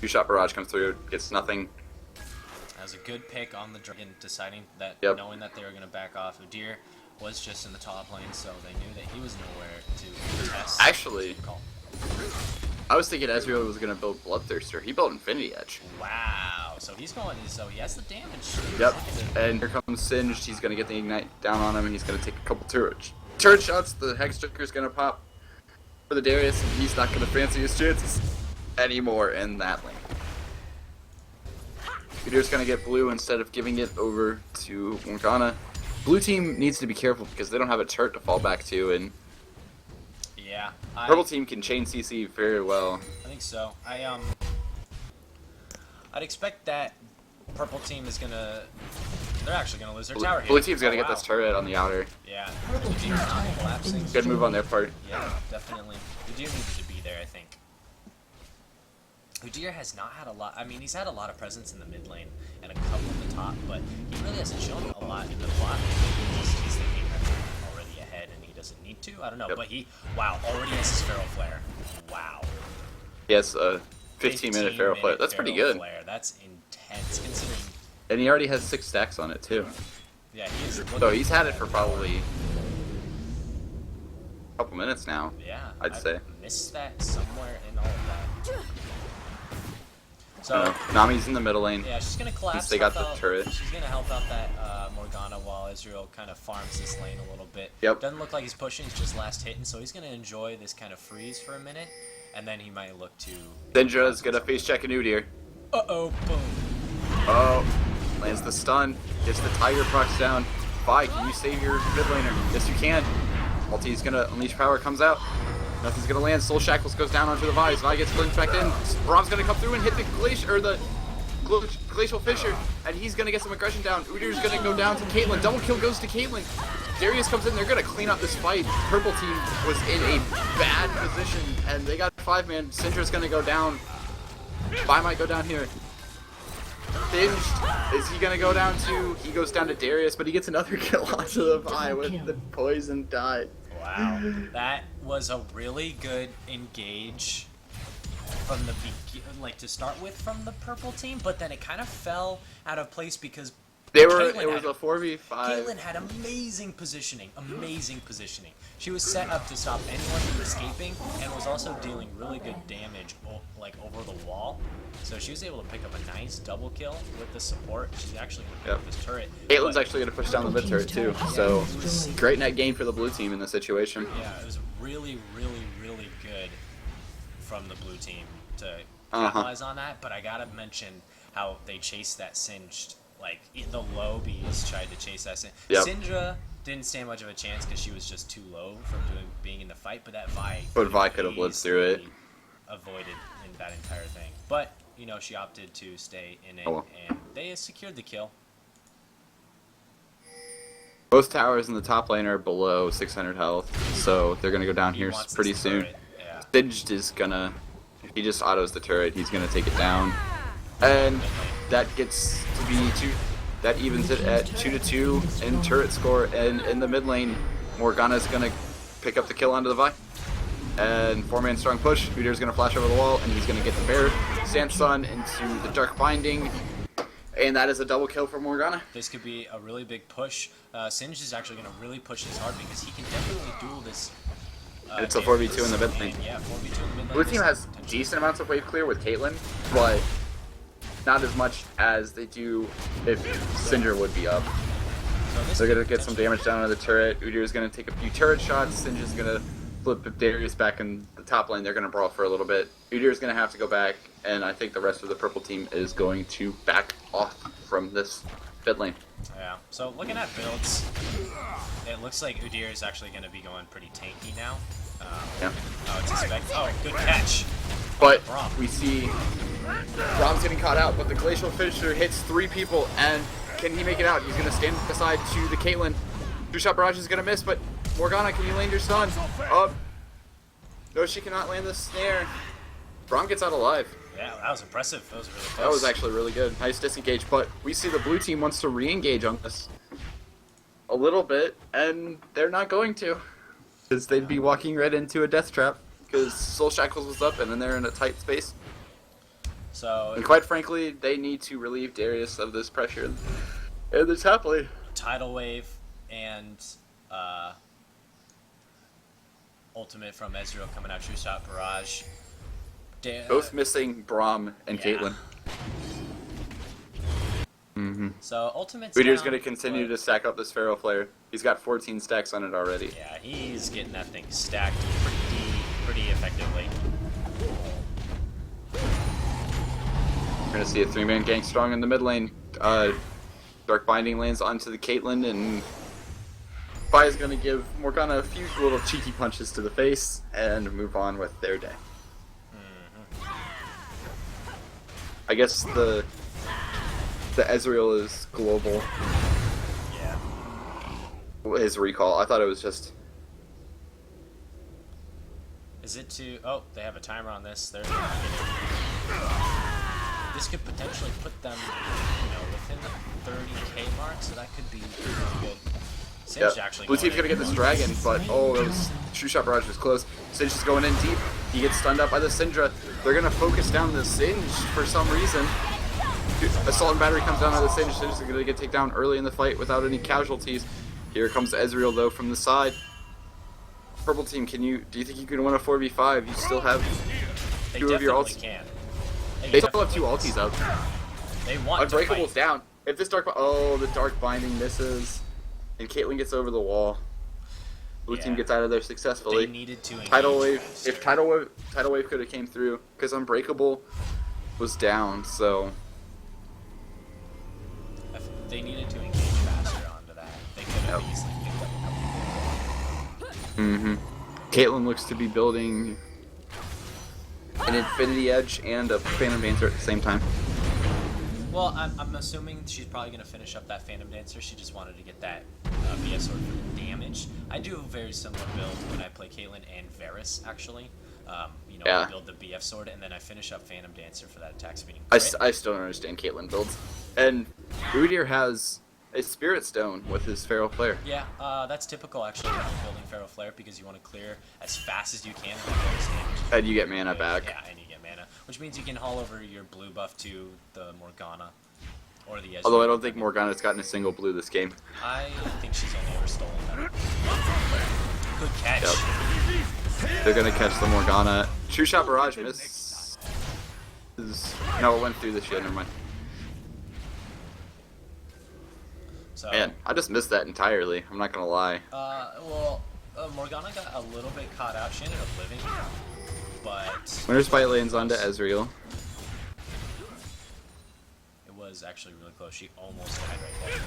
Speaker 2: Two-shot barrage comes through, gets nothing.
Speaker 1: That was a good pick on the dragon, deciding that,
Speaker 2: Yep.
Speaker 1: knowing that they were going to back off. Udyr was just in the top lane, so they knew that he was nowhere to test.
Speaker 2: Actually,
Speaker 1: Call.
Speaker 2: I was thinking Ezreal was gonna build Bloodthirster. He built Infinity Edge.
Speaker 1: Wow. So he's going, so he has the damage. He's
Speaker 2: Yep.
Speaker 1: looking to-
Speaker 2: And here comes Singed. He's gonna get the Ignite down on him, and he's gonna take a couple turret shots. The Hex Tricker's gonna pop for the Darius, and he's not gonna fancy his chances anymore in that lane. Udyr's gonna get blue instead of giving it over to Morgana. Blue team needs to be careful because they don't have a turret to fall back to, and
Speaker 1: Yeah.
Speaker 2: purple team can chain CC very well.
Speaker 1: I think so. I'd expect that purple team is gonna. They're actually gonna lose their tower here.
Speaker 2: Blue team's gonna
Speaker 1: Oh,
Speaker 2: get
Speaker 1: wow.
Speaker 2: this turret on the outer.
Speaker 1: Yeah. Blue team's not collapsing.
Speaker 2: Good move on their part.
Speaker 1: Yeah, definitely. Udyr needed to be there, I think. Udyr has not had a lot. I mean, he's had a lot of presence in the mid lane and a couple in the top, but he really hasn't shown a lot in the bot. He's thinking that they're already ahead and he doesn't need to. I don't know,
Speaker 2: Yep.
Speaker 1: but wow, already has his Feral Flare. Wow.
Speaker 2: Yes, 15-minute Feral Flare. That's pretty
Speaker 1: Feral
Speaker 2: good.
Speaker 1: Flare. That's intense considering.
Speaker 2: And he already has 6 stacks on it too.
Speaker 1: Yeah, he is.
Speaker 2: So he's had it for probably a couple minutes now.
Speaker 1: Yeah,
Speaker 2: I'd say.
Speaker 1: Missed that somewhere in all of that. So
Speaker 2: Nami's in the middle lane.
Speaker 1: yeah, she's gonna collapse.
Speaker 2: They got
Speaker 1: help
Speaker 2: the
Speaker 1: out-
Speaker 2: turret.
Speaker 1: She's gonna help out that Morgana while Israel kind of farms this lane a little bit.
Speaker 2: Yep.
Speaker 1: Doesn't look like he's pushing. He's just last hitting, so he's gonna enjoy this kind of freeze for a minute, and then he might look to.
Speaker 2: Syndra's gonna face check a Udyr.
Speaker 1: Uh-oh, boom.
Speaker 2: Oh, lands the stun. Gets the Tiger procs down. Vi, can you save your mid laner? Yes, you can. Ulti's gonna unleash power, comes out. Nothing's gonna land. Soul Shackles goes down onto the Vi. Vi gets glimpsed back in. Braum's gonna come through and hit the Glacial Fissure, and he's gonna get some aggression down. Udyr's gonna go down to Caitlyn. Double kill goes to Caitlyn. Darius comes in. They're gonna clean up this fight. Purple team was in a bad position, and they got 5-man. Syndra's gonna go down. Vi might go down here. Singed, is he gonna go down to? He goes down to Darius, but he gets another kill onto the Vi with the poison dye.
Speaker 1: Wow, that was a really good engage from the like to start with from the purple team, but then it kind of fell out of place because
Speaker 2: It
Speaker 1: Caitlyn
Speaker 2: was a 4v5.
Speaker 1: Caitlyn had amazing positioning, amazing positioning. She was set up to stop anyone from escaping, and was also dealing really good damage, like over the wall. So she was able to pick up a nice double kill with the support. She's actually going to pick up this turret.
Speaker 2: Caitlyn's actually going to push down the mid turret too. So great net gain for the blue team in this situation.
Speaker 1: Yeah, it was really, really, really good from the blue team to capitalize on that. But I gotta mention how they chased that Singed. Like, the low bees tried to chase that.
Speaker 2: Yep.
Speaker 1: Syndra didn't stand much of a chance because she was just too low from being in the fight, but that Vi
Speaker 2: could have blitzed through it.
Speaker 1: Avoided in that entire thing. But, you know, she opted to stay in it, and they secured the kill.
Speaker 2: Both towers in the top lane are below 600 health, so they're going to go down here pretty soon.
Speaker 1: Yeah.
Speaker 2: Singed is going to, if he just autos the turret, he's going to take it down. And that gets to be that evens it at 2-2 in turret score. And in the mid lane, Morgana's gonna pick up the kill onto the Vi. And 4-man strong push. Udir's gonna flash over the wall, and he's gonna get the bear Sand Sun into the dark binding. And that is a double kill for Morgana.
Speaker 1: This could be a really big push. Singed is actually gonna really push this hard because he can definitely duel this.
Speaker 2: It's a 4v2 in the mid lane.
Speaker 1: Yeah, 4v2 in the mid lane.
Speaker 2: Blue team has decent amounts of wave clear with Caitlyn, but not as much as they do if Syndra would be up. So they're going to get some damage down on the turret. Udyr is going to take a few turret shots. Syndra's going to flip Darius back in the top lane. They're going to brawl for a little bit. Udyr is going to have to go back, and I think the rest of the purple team is going to back off from this mid lane.
Speaker 1: Yeah, so looking at builds, it looks like Udyr is actually going to be going pretty tanky now.
Speaker 2: Yeah.
Speaker 1: Oh, good catch.
Speaker 2: But we see Brom's getting caught out, but the Glacial Finisher hits 3 people, and can he make it out? He's going to stand aside to the Caitlyn. Two-shot barrage is going to miss, but Morgana, can you land your stun? No, she cannot land the snare. Brom gets out alive.
Speaker 1: Yeah, that was impressive. That was really close.
Speaker 2: That was actually really good. Nice disengage, but we see the blue team wants to re-engage on this a little bit, and they're not going to. Because they'd be walking right into a death trap, because Soul Shackles was up, and then they're in a tight space.
Speaker 1: So,
Speaker 2: and quite frankly, they need to relieve Darius of this pressure in the top lane.
Speaker 1: Tidal Wave and ultimate from Ezreal coming out, True Shot Barrage.
Speaker 2: Both missing Braum and Caitlyn.
Speaker 1: So ultimate's
Speaker 2: Udyr's going to continue to stack up this Pharaoh Flare. He's got 14 stacks on it already.
Speaker 1: Yeah, he's getting that thing stacked pretty effectively.
Speaker 2: We're going to see a 3-man gank strong in the mid lane. Dark Binding lands onto the Caitlyn, and Vi is going to give Morgana a few little cheeky punches to the face and move on with their day. I guess the Ezreal is global.
Speaker 1: Yeah.
Speaker 2: His recall. I thought it was just...
Speaker 1: Is it to... Oh, they have a timer on this. They're this could potentially put them, within the 30k mark, so that could be really good. Sage actually
Speaker 2: Blue team's gonna get this dragon, but that was True Shot Barrage was close. Sage is going in deep. He gets stunned up by the Syndra. They're gonna focus down the Singe for some reason. Assault and Battery comes down on the Singe. Singe is gonna get taken down early in the fight without any casualties. Here comes Ezreal though from the side. Purple team, do you think you can win a 4v5? You still have 2 of your ults. They still have 2 ultis out.
Speaker 1: They want
Speaker 2: Unbreakable's down. If this the Dark Binding misses. And Caitlyn gets over the wall. Blue team gets out of there successfully.
Speaker 1: They needed to
Speaker 2: Tidal Wave. If Tidal Wave could have came through, because Unbreakable was down, so
Speaker 1: they needed to engage faster onto that. They could have easily picked up a couple.
Speaker 2: Caitlyn looks to be building an Infinity Edge and a Phantom Dancer at the same time.
Speaker 1: Well, I'm assuming she's probably going to finish up that Phantom Dancer. She just wanted to get that BS sword for the damage. I do a very similar build when I play Caitlyn and Varus, actually. I build the BF sword, and then I finish up Phantom Dancer for that attack speed.
Speaker 2: I still don't understand Caitlyn builds. And Udyr has a Spirit Stone with his Pharaoh Flare.
Speaker 1: Yeah, that's typical, actually, when you're building Pharaoh Flare, because you want to clear as fast as you can. And
Speaker 2: you get mana back.
Speaker 1: Yeah, and you get mana. which means you can haul over your blue buff to the Morgana or the Ezreal.
Speaker 2: Although I don't think Morgana's gotten a single blue this game.
Speaker 1: I think she's only ever stolen them. Good catch.
Speaker 2: Yep. They're gonna catch the Morgana. True shot barrage miss. No, it went through the shield. Never mind.
Speaker 1: So,
Speaker 2: Man, I just missed that entirely. I'm not gonna lie.
Speaker 1: Morgana got a little bit caught out. She ended up living, but
Speaker 2: Winter's Bite lands onto Ezreal.
Speaker 1: it was actually really close. She almost died right there.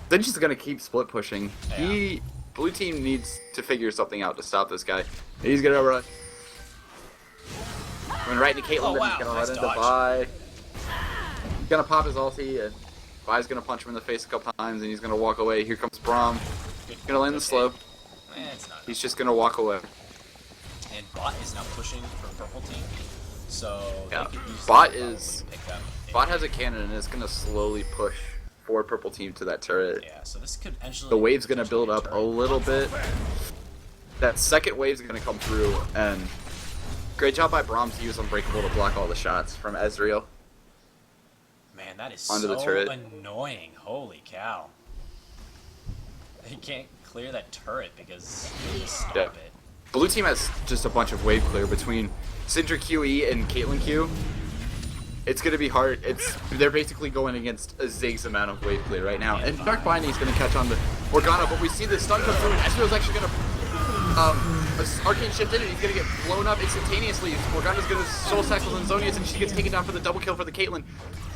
Speaker 2: Then she's gonna keep split pushing.
Speaker 1: Yeah.
Speaker 2: Blue team needs to figure something out to stop this guy. He's gonna run. Run right into Caitlyn,
Speaker 1: Oh,
Speaker 2: then
Speaker 1: wow,
Speaker 2: he's gonna
Speaker 1: nice
Speaker 2: run into
Speaker 1: dodge.
Speaker 2: Vi. He's gonna pop his ulti, and Vi's gonna punch him in the face a couple times, and he's gonna walk away. Here comes Braum.
Speaker 1: Good,
Speaker 2: Gonna land the
Speaker 1: good
Speaker 2: slow.
Speaker 1: hit. It's not.
Speaker 2: He's just gonna walk away.
Speaker 1: And bot is now pushing for purple team, so
Speaker 2: Yeah.
Speaker 1: they could use
Speaker 2: Bot
Speaker 1: that
Speaker 2: is-
Speaker 1: probably pick up a-
Speaker 2: Bot has a cannon, and it's gonna slowly push for purple team to that turret.
Speaker 1: Yeah, so this could actually.
Speaker 2: The wave's gonna build up a
Speaker 1: turret.
Speaker 2: little bit. That second wave's gonna come through, and great job by Braum to use Unbreakable to block all the shots from Ezreal.
Speaker 1: Man, that is
Speaker 2: Onto
Speaker 1: so
Speaker 2: the turret.
Speaker 1: annoying. Holy cow! He can't clear that turret because they just stop
Speaker 2: Yeah.
Speaker 1: it.
Speaker 2: Blue team has just a bunch of wave clear between Syndra QE and Caitlyn Q. It's gonna be hard. They're basically going against a Ziggs amount of wave clear right now. And Dark Binding is gonna catch on to Morgana, but we see the stun come through, and Ezreal's actually gonna Arcane Shift in, and he's gonna get blown up instantaneously. Morgana's gonna Soul Cycle and Zonius, and she gets taken down for the double kill for the Caitlyn.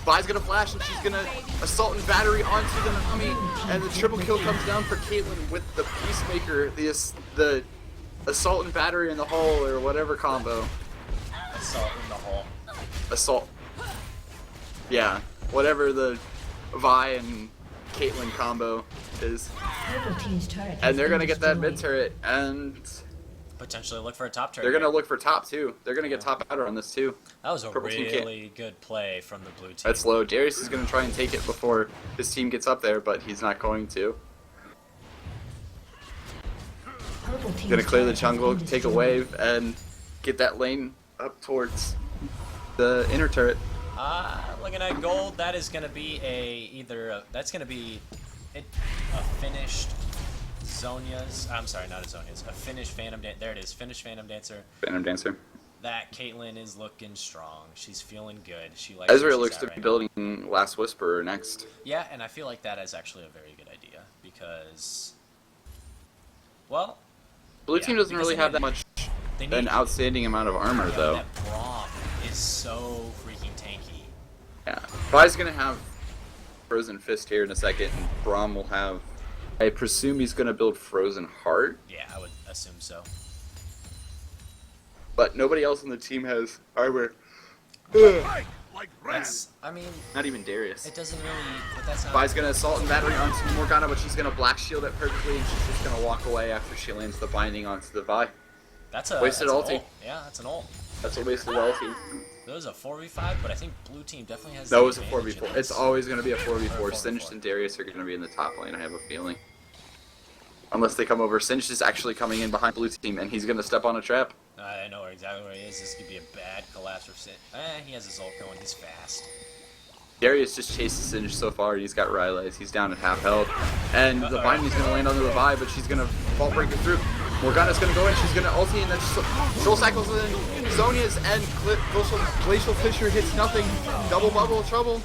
Speaker 2: Vi's gonna flash, and she's gonna Assault and Battery onto the Nami, and the triple kill comes down for Caitlyn with the Peacemaker, the Assault and Battery in the hole, or whatever combo.
Speaker 1: Assault in the hole.
Speaker 2: Assault. Yeah, whatever the Vi and Caitlyn combo is.
Speaker 3: Purple team's turret
Speaker 2: And they're
Speaker 3: has
Speaker 2: gonna
Speaker 3: been
Speaker 2: get that mid
Speaker 3: destroyed.
Speaker 2: turret, and
Speaker 1: Potentially look for a top turret.
Speaker 2: they're gonna
Speaker 1: here.
Speaker 2: look for top too. They're gonna get top outer on this too.
Speaker 1: That was a
Speaker 2: Purple team can't.
Speaker 1: really good play from the blue team.
Speaker 2: That's low. Darius is gonna try and take it before his team gets up there, but he's not going to.
Speaker 3: Purple team's
Speaker 2: Gonna clear the
Speaker 3: turret has
Speaker 2: jungle,
Speaker 3: been
Speaker 2: take a
Speaker 3: destroyed.
Speaker 2: wave, and get that lane up towards the inner turret.
Speaker 1: Looking at gold, that is gonna be that's gonna be a finished Zonia's. I'm sorry, not a Zonia's. A finished Phantom Dancer. There it is, finished Phantom Dancer.
Speaker 2: Phantom Dancer.
Speaker 1: That Caitlyn is looking strong. She's feeling good. She likes where
Speaker 2: Ezreal
Speaker 1: she's
Speaker 2: looks
Speaker 1: at
Speaker 2: to
Speaker 1: right
Speaker 2: be
Speaker 1: now.
Speaker 2: building Last Whisperer next.
Speaker 1: Yeah, and I feel like that is actually a very good idea because, well,
Speaker 2: Blue
Speaker 1: Yeah,
Speaker 2: team doesn't
Speaker 1: because
Speaker 2: really
Speaker 1: they
Speaker 2: have
Speaker 1: need
Speaker 2: that much,
Speaker 1: they need
Speaker 2: an outstanding amount of armor
Speaker 1: yeah,
Speaker 2: though.
Speaker 1: That Braum is so freaking tanky.
Speaker 2: Yeah. Vi's gonna have Frozen Fist here in a second, and Braum will have. I presume he's gonna build Frozen Heart,
Speaker 1: Yeah, I would assume so.
Speaker 2: but nobody else on the team has armor.
Speaker 1: That's, I mean,
Speaker 2: Not even Darius.
Speaker 1: it doesn't really. But that's not.
Speaker 2: Vi's gonna Assault and Battery onto Morgana, but she's gonna Black Shield it perfectly, and she's just gonna walk away after she lands the binding onto the Vi.
Speaker 1: That's a
Speaker 2: wasted
Speaker 1: that's an
Speaker 2: ulti.
Speaker 1: ult. Yeah, that's an ult.
Speaker 2: That's a wasted ulti.
Speaker 1: There was a 4v5, but I think blue team definitely has.
Speaker 2: That
Speaker 1: the
Speaker 2: was a
Speaker 1: advantage
Speaker 2: 4v4.
Speaker 1: in
Speaker 2: It's
Speaker 1: this.
Speaker 2: always gonna be a 4v4.
Speaker 1: Or a 4v4.
Speaker 2: Singed and Darius are gonna be in the top lane, I have a feeling. Unless they come over. Singed is actually coming in behind blue team, and he's gonna step on a trap.
Speaker 1: I know exactly where he is. This could be a bad collapse for Sin. He has his ult going. He's fast.
Speaker 2: Darius just chases Singed so far. He's got Rylai's. He's down at half health. And the binding's going to land on the revive, but she's going to vault break it through. Morgana's going to go in. She's going to ulti, and then Soul Cycles in Zonia's, and Glacial Fissure hits nothing. Double bubble trouble.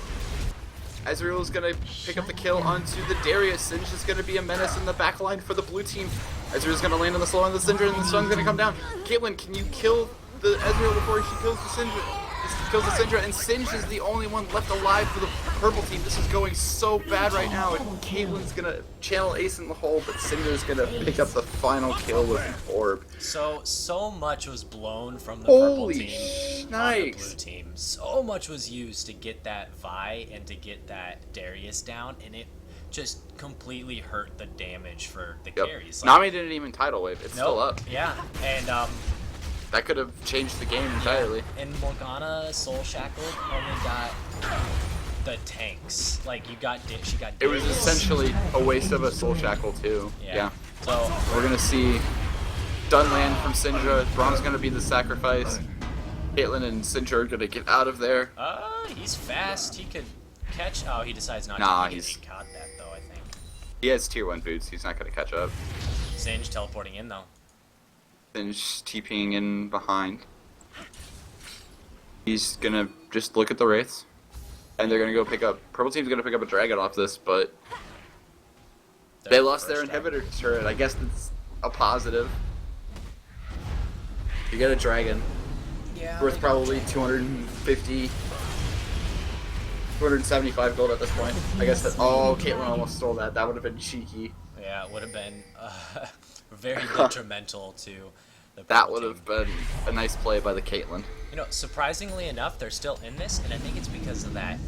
Speaker 2: Ezreal's going to pick up the kill onto the Darius. Singed is going to be a menace in the back line for the blue team. Ezreal's going to land on the slow on the Syndra, and the sun's going to come down. Caitlyn, can you kill the Ezreal before she kills the Syndra? Kills the Syndra, and Singed is the only one left alive for the purple team. This is going so bad right now, and Caitlyn's gonna channel Ace in the hole, but Syndra's gonna pick up the final kill with an orb.
Speaker 1: So much was blown from the purple
Speaker 2: Holy
Speaker 1: team on the
Speaker 2: shnikes.
Speaker 1: blue team. So much was used to get that Vi and to get that Darius down, and it just completely hurt the damage for the
Speaker 2: Yep.
Speaker 1: carries.
Speaker 2: Nami didn't even tidal wave. It's still
Speaker 1: nope.
Speaker 2: up.
Speaker 1: Yeah, and
Speaker 2: That could have changed the game entirely.
Speaker 1: and Morgana Soul Shackled only got the tanks. Like she got.
Speaker 2: It was
Speaker 1: Darius.
Speaker 2: essentially a waste of a soul shackle too. Yeah.
Speaker 1: So
Speaker 2: We're gonna see stun land from Syndra. Braum's gonna be the sacrifice. Caitlyn and Sindra are gonna get out of there.
Speaker 1: He's fast. He could catch. Oh, he decides not
Speaker 2: Nah,
Speaker 1: to. He
Speaker 2: he's-
Speaker 1: caught that though, I think.
Speaker 2: He has tier 1 boots. He's not gonna catch up.
Speaker 1: Singe teleporting in though.
Speaker 2: Singe TPing in behind. He's gonna just look at the wraiths, and they're gonna go pick up. Purple team's gonna pick up a dragon off this, but they lost their inhibitor turret. I guess that's a positive. You get a dragon.
Speaker 1: Yeah.
Speaker 2: Worth probably 250, 275 gold at this point. I guess that. Oh, Caitlyn almost stole that. That would have been cheeky.
Speaker 1: Yeah, it would have been very detrimental to the
Speaker 2: That
Speaker 1: purple
Speaker 2: would
Speaker 1: team.
Speaker 2: have been a nice play by the Caitlyn.
Speaker 1: You know, surprisingly enough, they're still in this, and I think it's because of that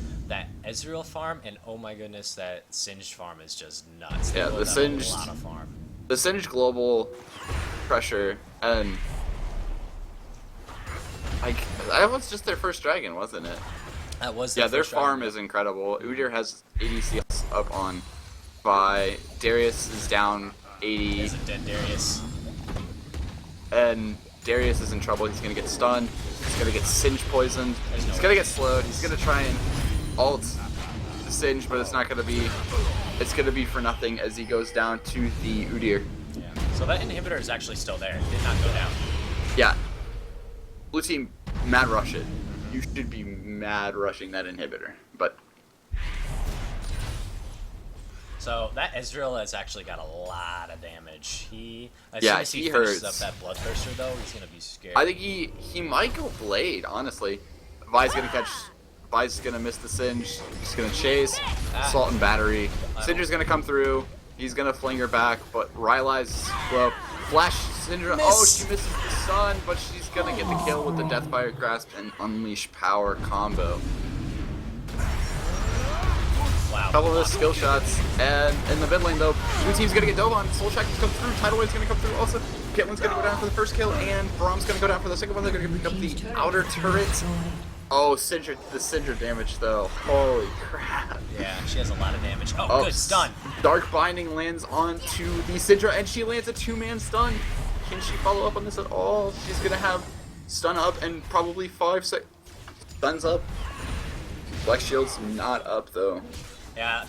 Speaker 1: Ezreal farm, and oh my goodness, that Singed farm is just nuts. They
Speaker 2: Yeah,
Speaker 1: load
Speaker 2: the
Speaker 1: up
Speaker 2: Singed-
Speaker 1: a lot of farm.
Speaker 2: The Singe global pressure and that was just their first dragon, wasn't it?
Speaker 1: That was
Speaker 2: Yeah, their
Speaker 1: first
Speaker 2: farm
Speaker 1: round.
Speaker 2: is incredible. Udyr has 80 CS up on Vi. Darius is down 80,
Speaker 1: Is it dead Darius?
Speaker 2: and Darius is in trouble. He's gonna get stunned. He's gonna get Singe poisoned.
Speaker 1: There's no
Speaker 2: He's gonna
Speaker 1: way.
Speaker 2: get slowed. He's gonna try and ult the Singe, but it's not gonna be. It's gonna be for nothing as he goes down to the Udyr.
Speaker 1: Yeah. So that inhibitor is actually still there. It did not go down.
Speaker 2: Yeah. Blue team, mad rush it. You should be mad rushing that inhibitor, but
Speaker 1: So that Ezreal has actually got a lot of damage. As
Speaker 2: Yeah,
Speaker 1: soon as he
Speaker 2: he
Speaker 1: finishes
Speaker 2: hurts.
Speaker 1: up that Bloodthirster though, he's gonna be scared.
Speaker 2: I think he might go Blade, honestly. Vi's gonna catch. Vi's gonna miss the Singe. He's gonna chase. Assault and battery. Singer's gonna come through. He's gonna fling her back, but Rylai's slow. Flash Syndra. Oh,
Speaker 1: Miss.
Speaker 2: she misses the stun, but she's gonna get the kill with the Deathfire Grasp and Unleash Power combo.
Speaker 1: Wow.
Speaker 2: Couple of those skill shots, and in the mid lane though, blue team's gonna get dove on. Soul Shack's come through. Tidal Wave's gonna come through also. Caitlyn's gonna go down for the first kill, and Braum's gonna go down for the second one. They're gonna pick up the
Speaker 3: Team's turret
Speaker 2: outer
Speaker 3: has been
Speaker 2: turret.
Speaker 3: destroyed.
Speaker 2: Oh, the Syndra damage though. Holy crap.
Speaker 1: Yeah, she has a lot of damage. Oh, good stun.
Speaker 2: Dark Binding lands onto the Syndra, and she lands a 2-man stun. Can she follow up on this at all? She's gonna have stun up and probably 5 stuns up. Black Shield's not up though.
Speaker 1: Yeah,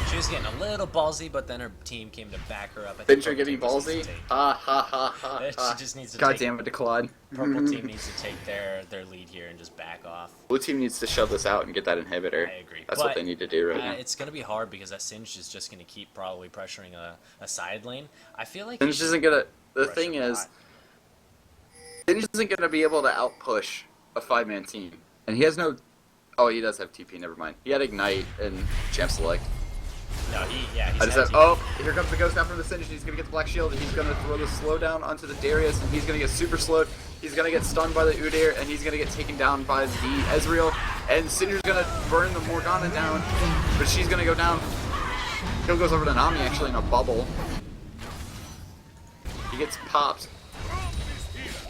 Speaker 1: she was getting a little ballsy, but then her team came to back her up. I think
Speaker 2: Syndra
Speaker 1: purple
Speaker 2: getting
Speaker 1: team just needs
Speaker 2: ballsy.
Speaker 1: to take-
Speaker 2: Ha ha ha ha.
Speaker 1: She just needs to
Speaker 2: God
Speaker 1: take-
Speaker 2: damn it, Claude.
Speaker 1: Purple team needs to take their lead here and just back off.
Speaker 2: Blue team needs to shove this out and get that inhibitor.
Speaker 1: I agree.
Speaker 2: That's
Speaker 1: But,
Speaker 2: what they need to do right now.
Speaker 1: It's going to be hard because that Singe is just going to keep probably pressuring a side lane. I feel like
Speaker 2: Singe isn't gonna. The
Speaker 1: pressure
Speaker 2: thing
Speaker 1: a
Speaker 2: is,
Speaker 1: lot.
Speaker 2: Singe isn't gonna be able to outpush a 5-man team, and he has no. Oh, he does have TP. Never mind. He had Ignite and Champ Select.
Speaker 1: No, he's
Speaker 2: I just
Speaker 1: had
Speaker 2: said,
Speaker 1: team.
Speaker 2: oh, here comes the ghost down from the Singe. He's gonna get the Black Shield, and he's gonna throw the slowdown onto the Darius, and he's gonna get super slowed. He's gonna get stunned by the Udyr, and he's gonna get taken down by the Ezreal, and Syndra's gonna burn the Morgana down, but she's gonna go down. Kill goes over to Nami actually in a bubble. He gets popped.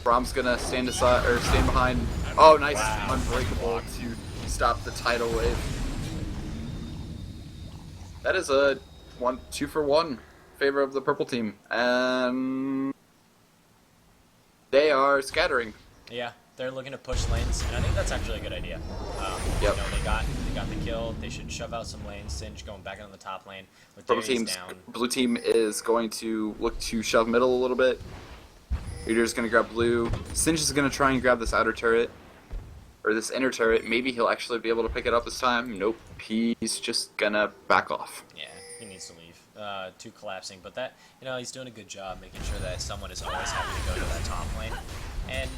Speaker 2: Braum's gonna stand aside or stand behind. Oh, nice,
Speaker 1: Wow.
Speaker 2: unbreakable to stop the tidal wave. That is a 2 for 1 favor of the purple team, and they are scattering.
Speaker 1: Yeah, they're looking to push lanes, and I think that's actually a good idea.
Speaker 2: Yep.
Speaker 1: You know, they got the kill. They should shove out some lanes. Singe going back on the top lane with
Speaker 2: Purple
Speaker 1: Darius
Speaker 2: team's
Speaker 1: down.
Speaker 2: blue team is going to look to shove middle a little bit. Udyr's gonna grab blue. Singe is gonna try and grab this outer turret. Or this inner turret. Maybe he'll actually be able to pick it up this time. Nope. He's just gonna back off.
Speaker 1: Yeah, he needs to leave. Two collapsing, but that, you know, he's doing a good job making sure that someone is always happy to go to that top lane. And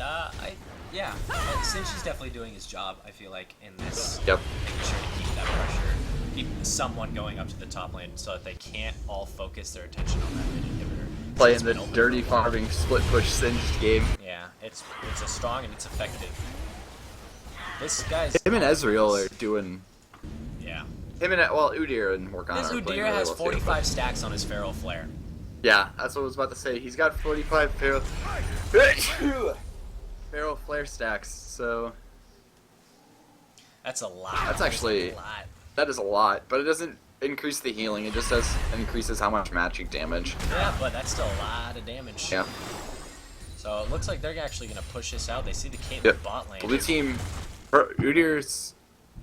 Speaker 1: Singe is definitely doing his job. I feel like in this,
Speaker 2: Yep.
Speaker 1: making sure to keep that pressure, keep someone going up to the top lane so that they can't all focus their attention on that mid inhibitor. So
Speaker 2: Playing
Speaker 1: it's
Speaker 2: the
Speaker 1: been open
Speaker 2: dirty
Speaker 1: for a while.
Speaker 2: farming split push Singed game.
Speaker 1: Yeah, it's a strong and it's effective. This guy's
Speaker 2: Him and Ezreal are doing.
Speaker 1: yeah.
Speaker 2: Him and Udyr and Morgana
Speaker 1: This
Speaker 2: are playing
Speaker 1: Udyr
Speaker 2: really
Speaker 1: has
Speaker 2: well, too,
Speaker 1: 45 stacks on his Feral Flare.
Speaker 2: Yeah, that's what I was about to say. He's got 45 Feral Flare stacks, so
Speaker 1: That's a lot.
Speaker 2: That's actually-
Speaker 1: a lot.
Speaker 2: that is a lot. But it doesn't increase the healing, it just increases how much magic damage.
Speaker 1: Yeah, but that's still a lot of damage.
Speaker 2: Yeah.
Speaker 1: So it looks like they're actually going to push this out. They see the Caitlyn
Speaker 2: Yep.
Speaker 1: bot lane.
Speaker 2: Blue team, Udyr's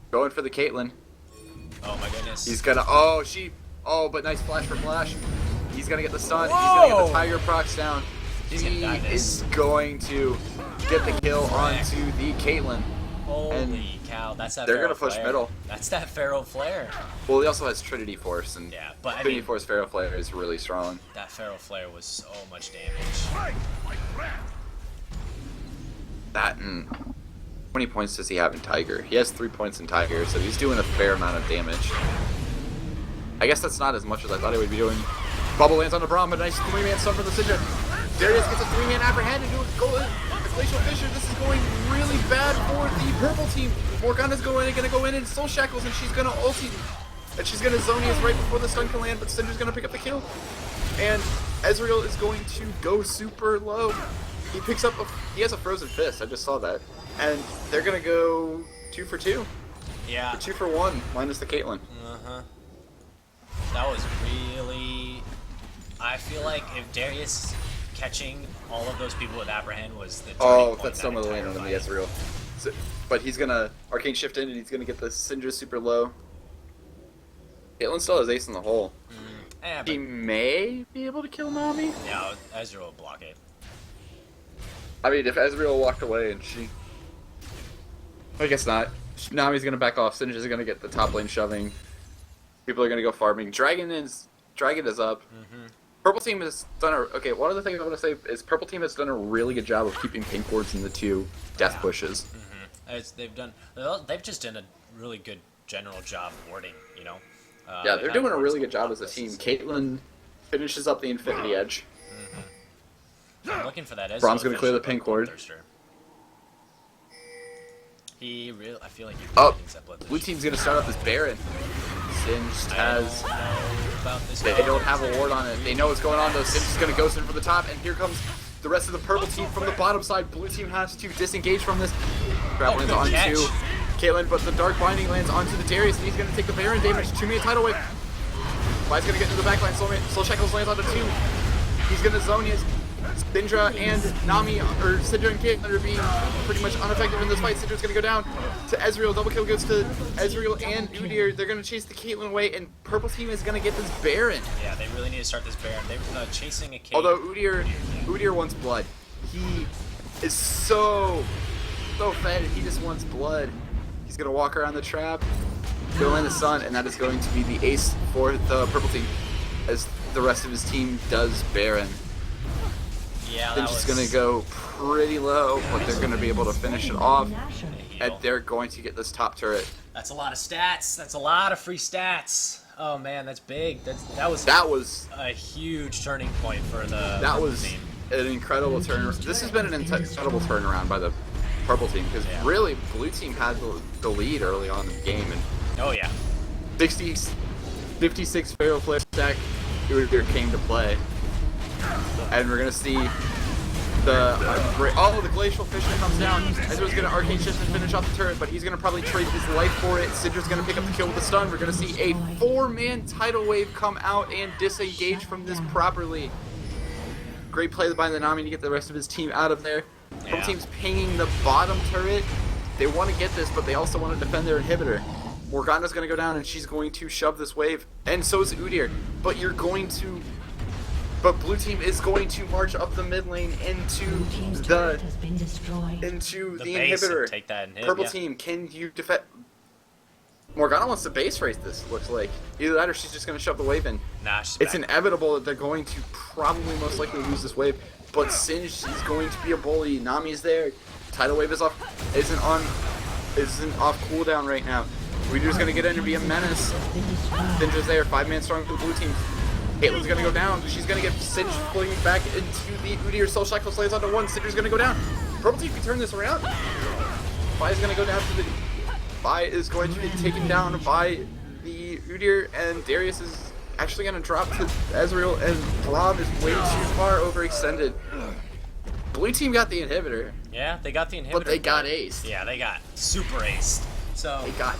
Speaker 2: going for the Caitlyn.
Speaker 1: Oh my goodness.
Speaker 2: He's gonna, but nice flash for Flash. He's gonna get the stun. He's gonna get the Tiger procs down.
Speaker 1: He's gonna die this.
Speaker 2: Is going to get the kill onto the Caitlyn.
Speaker 1: Holy cow, that's that
Speaker 2: they're
Speaker 1: Pharaoh
Speaker 2: gonna push
Speaker 1: flare.
Speaker 2: middle.
Speaker 1: That's that Pharaoh flare.
Speaker 2: Well, he also has Trinity Force, and
Speaker 1: Yeah, but I
Speaker 2: Trinity
Speaker 1: mean,
Speaker 2: Force Pharaoh Flare is really strong.
Speaker 1: that Pharaoh flare was so much damage.
Speaker 2: That and how many points does he have in Tiger? He has 3 points in Tiger, so he's doing a fair amount of damage. I guess that's not as much as I thought he would be doing. Bubble lands on the Braum, but nice 3-man stun for the Syndra. Darius gets a 3-man apprehend into a Glacial Fissure. This is going really bad for the purple team. Morgana's gonna go in and Soul Shackles, and she's gonna ulti. And she's gonna Zonius right before the stun can land, but Syndra's gonna pick up the kill. And Ezreal is going to go super low. He picks up he has a Frozen Fist, I just saw that. And they're gonna go 2 for 2.
Speaker 1: Yeah.
Speaker 2: Or 2 for 1, minus the Caitlyn.
Speaker 1: Uh-huh. That was really... I feel like if Darius catching all of those people with Apprehend was the turning point
Speaker 2: That's some of the lane on the Ezreal. So, but he's gonna Arcane Shift in and he's gonna get the Syndra super low. Caitlyn still has ace in the hole.
Speaker 1: Yeah,
Speaker 2: He
Speaker 1: but,
Speaker 2: may be able to kill Nami.
Speaker 1: yeah, Ezreal will block it.
Speaker 2: I mean, if Ezreal walked away and she... I guess not. Nami's gonna back off, Syndra's gonna get the top lane shoving. People are gonna go farming. Dragon is up. Purple team has done okay, one of the things I want to say is Purple team has done a really good job of keeping pink wards in the 2 death pushes.
Speaker 1: They've just done a really good general job warding, you know?
Speaker 2: Yeah,
Speaker 1: They've
Speaker 2: they're
Speaker 1: had
Speaker 2: doing a
Speaker 1: wards
Speaker 2: really
Speaker 1: on
Speaker 2: good job
Speaker 1: top
Speaker 2: as a
Speaker 1: of
Speaker 2: team.
Speaker 1: this.
Speaker 2: Caitlyn finishes up the Infinity Edge.
Speaker 1: I'm looking for that Ezreal.
Speaker 2: Braum's gonna clear the pink ward.
Speaker 1: I feel like he
Speaker 2: Oh,
Speaker 1: thinks that Bloodthirster.
Speaker 2: blue team's gonna start up this Baron. Singed has...
Speaker 1: I don't know about this
Speaker 2: They
Speaker 1: guy.
Speaker 2: don't have a ward on it. They know what's going on though. Singed is gonna ghost in from the top, and here comes the rest of the purple team from the bottom side. Blue team has to disengage from this. Grab lands
Speaker 1: good
Speaker 2: onto
Speaker 1: catch.
Speaker 2: Caitlyn, but the Dark Binding lands onto the Darius, and he's gonna take the Baron damage. 2-minute tidal wave. Vi's gonna get into the backline. Soul Shackles lands onto 2. He's gonna zone his Syndra and Nami, or Syndra and Caitlyn are being pretty much unaffected in this fight. Syndra's gonna go down to Ezreal. Double kill goes to Ezreal and Udyr. They're gonna chase the Caitlyn away, and purple team is gonna get this Baron.
Speaker 1: Yeah, they really need to start this Baron. They're chasing a Caitlyn.
Speaker 2: Although Udyr wants blood. He is so fed. He just wants blood. He's gonna walk around the trap, go in the sun, and that is going to be the ace for the purple team, as the rest of his team does Baron.
Speaker 1: Yeah,
Speaker 2: They're just gonna go pretty low, but they're gonna be able to finish it off, and they're going to get this top turret.
Speaker 1: That's a lot of stats. That's a lot of free stats. Oh man, that's big. That was a huge turning point for the purple team.
Speaker 2: An incredible turn. This has been an incredible turnaround by the purple team, because really blue team had the lead early on in the game, and
Speaker 1: Oh yeah.
Speaker 2: 56 Pharaoh Flare stack Udyr came to play. And we're gonna see the Glacial Fissure comes down. Ezreal's gonna Arcane Shift and finish off the turret, but he's gonna probably trade his life for it. Syndra's gonna pick up the kill with the stun. We're gonna see a 4-man tidal wave come out and disengage from this properly. Great play by the Nami to get the rest of his team out of there.
Speaker 1: Yeah.
Speaker 2: Both teams pinging the bottom turret. They want to get this, but they also want to defend their inhibitor. Morgana's gonna go down and she's going to shove this wave, and so is Udyr. But blue team is going to march up the mid lane into the
Speaker 1: base
Speaker 2: inhibitor.
Speaker 1: and take that inhib,
Speaker 2: Purple
Speaker 1: yeah.
Speaker 2: team, can you defend? Morgana wants to base race this, looks like. Either that or she's just going to shove the wave in.
Speaker 1: Nah, she's
Speaker 2: It's
Speaker 1: back.
Speaker 2: inevitable that they're going to probably most likely lose this wave. But Singed is going to be a bully. Nami's there. Tidal wave is off. Isn't off cooldown right now. Udyr's going to get in and be a menace. Syndra's there. 5-man strong for the blue team. Caitlyn's gonna go down. She's gonna get Singed pulling back into the Udyr. Soul Shackle slays onto 1. Syndra's gonna go down. Purple team can turn this around. Vi is gonna go down to the. Vi is going to be taken down by the Udyr, and Darius is actually gonna drop to Ezreal, and Braum is way too far overextended. Blue team got the inhibitor.
Speaker 1: Yeah, they got the inhibitor.
Speaker 2: But they got aced.
Speaker 1: Yeah, they got super aced. So
Speaker 2: They got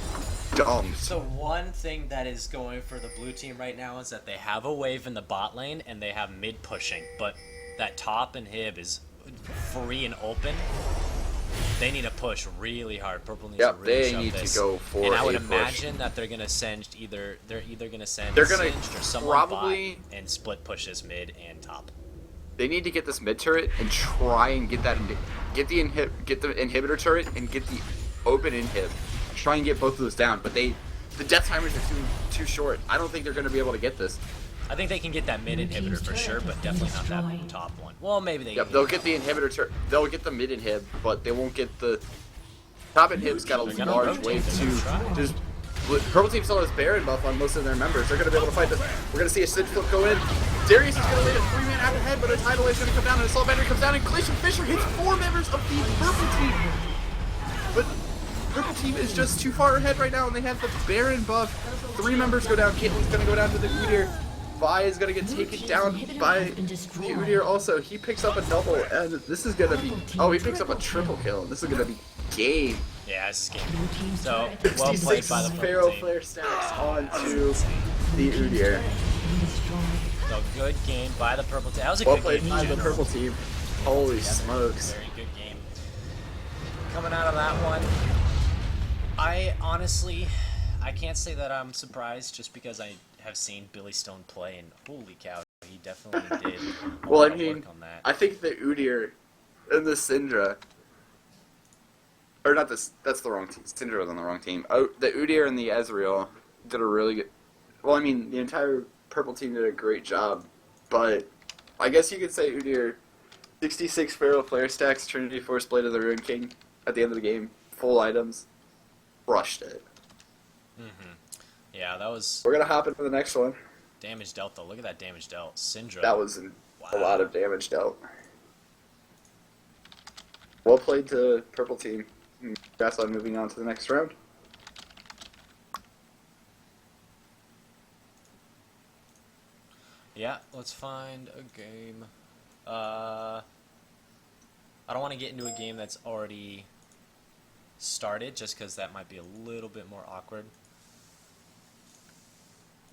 Speaker 2: dumped.
Speaker 1: So one thing that is going for the blue team right now is that they have a wave in the bot lane and they have mid pushing, but that top inhib is free and open, they need to push really hard. Purple needs
Speaker 2: Yep,
Speaker 1: to really
Speaker 2: they
Speaker 1: shove
Speaker 2: need
Speaker 1: this.
Speaker 2: to go for
Speaker 1: and I would
Speaker 2: a push.
Speaker 1: imagine that they're gonna send they're either gonna send
Speaker 2: They're gonna
Speaker 1: Singed or someone
Speaker 2: probably-
Speaker 1: bot and split push this mid and top.
Speaker 2: They need to get this mid turret and try and get the inhibitor turret and get the open inhib. Try and get both of those down, but the death timers are too short. I don't think they're going to be able to get this.
Speaker 1: I think they can get that mid
Speaker 3: Blue
Speaker 1: inhibitor
Speaker 3: team's
Speaker 1: for sure,
Speaker 3: turret
Speaker 1: but
Speaker 3: has been
Speaker 1: definitely not that
Speaker 3: destroyed.
Speaker 1: top one. Well, maybe they.
Speaker 2: Yep,
Speaker 1: can
Speaker 2: they'll get the inhibitor turret. They'll get the mid inhib, but they won't get the top inhib's got a
Speaker 1: They're gonna
Speaker 2: large
Speaker 1: rotate,
Speaker 2: wave
Speaker 1: they're
Speaker 2: too.
Speaker 1: gonna try.
Speaker 2: Just Purple Team still has Baron buff on most of their members. They're going to be able to fight this. We're going to see a Sid flip go in. Darius is going to lead a 3-man out ahead, but a tidal wave is going to come down, and a Assault Battery comes down, and Glacier Fisher hits 4 members of the Purple Team. But Purple Team is just too far ahead right now, and they have the Baron buff. 3 members go down. Caitlin's going to go down to the Udyr. Vi is going to get taken down by the Udyr also. He picks up a double, and this is going to be... Oh, he picks up a triple kill, and this is going to be game.
Speaker 1: Yeah, this is game.
Speaker 3: Blue team's
Speaker 1: So
Speaker 3: turret
Speaker 1: well played
Speaker 2: 66
Speaker 1: by the
Speaker 2: Pharaoh
Speaker 1: purple team.
Speaker 2: Flare stacks onto the Udyr.
Speaker 3: has been destroyed.
Speaker 1: So good game by the purple team. That was a
Speaker 2: Well
Speaker 1: good
Speaker 2: played
Speaker 1: game.
Speaker 2: by
Speaker 1: in
Speaker 2: the
Speaker 1: general.
Speaker 2: Purple Team. Holy smokes.
Speaker 1: Very good game. Coming out of that one, I honestly, I can't say that I'm surprised just because I have seen Billy Stone play, and holy cow, he definitely did a
Speaker 2: Well, I
Speaker 1: lot of
Speaker 2: mean,
Speaker 1: work on that.
Speaker 2: I think the Udyr and the Syndra, or not this, that's the wrong team. Syndra was on the wrong team. Oh, the Udyr and the Ezreal did a really good, well, I mean, the entire Purple Team did a great job, but I guess you could say Udyr, 66 Pharaoh Flare stacks, Trinity Force Blade of the Ruin King at the end of the game, full items, crushed it.
Speaker 1: Yeah, that was
Speaker 2: We're going to hop into the next one.
Speaker 1: damage dealt though. Look at that damage dealt. Syndra.
Speaker 2: That was a
Speaker 1: Wow.
Speaker 2: lot of damage dealt. Well played to Purple Team. Congrats on moving on to the next round.
Speaker 1: Yeah, let's find a game. I don't want to get into a game that's already started, just because that might be a little bit more awkward.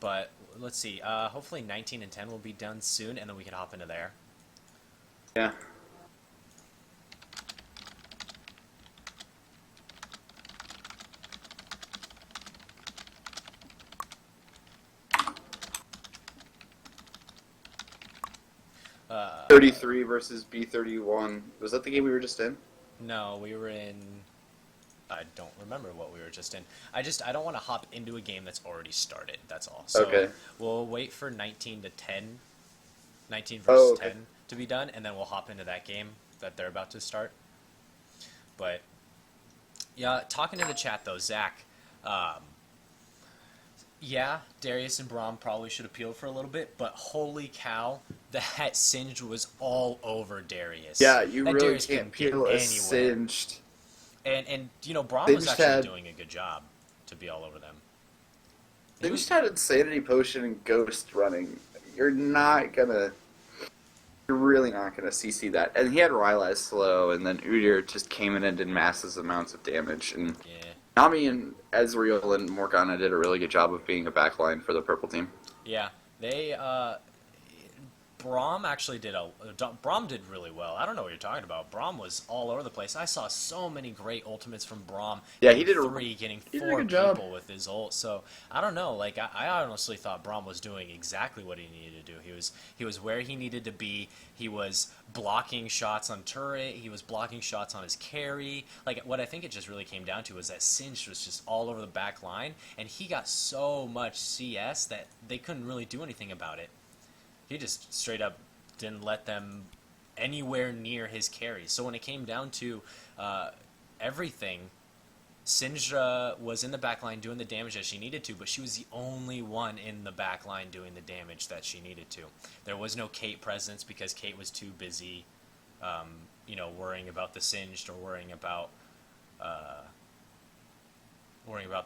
Speaker 1: But let's see. Hopefully 19 and 10 will be done soon, and then we can hop into there.
Speaker 2: Yeah.
Speaker 1: Uh,
Speaker 2: 33 versus B31. Was that the game we were just in?
Speaker 1: No, we were in. I don't remember what we were just in. I don't want to hop into a game that's already started. That's all. So
Speaker 2: Okay.
Speaker 1: we'll wait for 19 to 10, 19
Speaker 2: Oh,
Speaker 1: versus
Speaker 2: okay.
Speaker 1: 10 to be done, and then we'll hop into that game that they're about to start. But yeah, talking to the chat though, Zach. Yeah, Darius and Braum probably should appeal for a little bit, but holy cow, that Singed was all over Darius.
Speaker 2: Yeah, you
Speaker 1: That
Speaker 2: really
Speaker 1: Darius
Speaker 2: can't
Speaker 1: couldn't get
Speaker 2: peel a
Speaker 1: anywhere.
Speaker 2: Singed.
Speaker 1: And you know, Braum
Speaker 2: They
Speaker 1: was
Speaker 2: just
Speaker 1: actually
Speaker 2: had-
Speaker 1: doing a good job to be all over them.
Speaker 2: They just had Insanity Potion and Ghost running. You're really not gonna CC that. And he had Rylai's slow, and then Udyr just came in and did massive amounts of damage. And
Speaker 1: Yeah.
Speaker 2: Nami and Ezreal and Morgana did a really good job of being a backline for the Purple Team.
Speaker 1: Yeah, they Braum actually did Braum did really well. I don't know what you're talking about. Braum was all over the place. I saw so many great ultimates from Braum.
Speaker 2: Yeah, he did
Speaker 1: getting
Speaker 2: he did a
Speaker 1: 4
Speaker 2: good job.
Speaker 1: people with his ult. So I don't know. Like I honestly thought Braum was doing exactly what he needed to do. He was where he needed to be. He was blocking shots on turret. He was blocking shots on his carry. Like what I think it just really came down to was that Singed was just all over the back line, and he got so much CS that they couldn't really do anything about it. He just straight up didn't let them anywhere near his carries. So when it came down to everything, Syndra was in the backline doing the damage that she needed to, but she was the only one in the backline doing the damage that she needed to. There was no Kate presence because Kate was too busy, worrying about the Singed or worrying about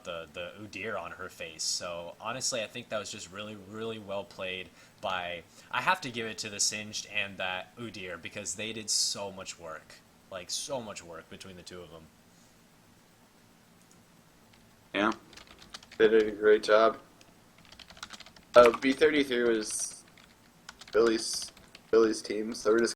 Speaker 1: the Udyr on her face. So honestly, I think that was just really, really well played by. I have to give it to the Singed and that Udyr because they did so much work, like so much work between the two of them.
Speaker 2: Yeah, they did a great job. B33 was Billy's team, so we're just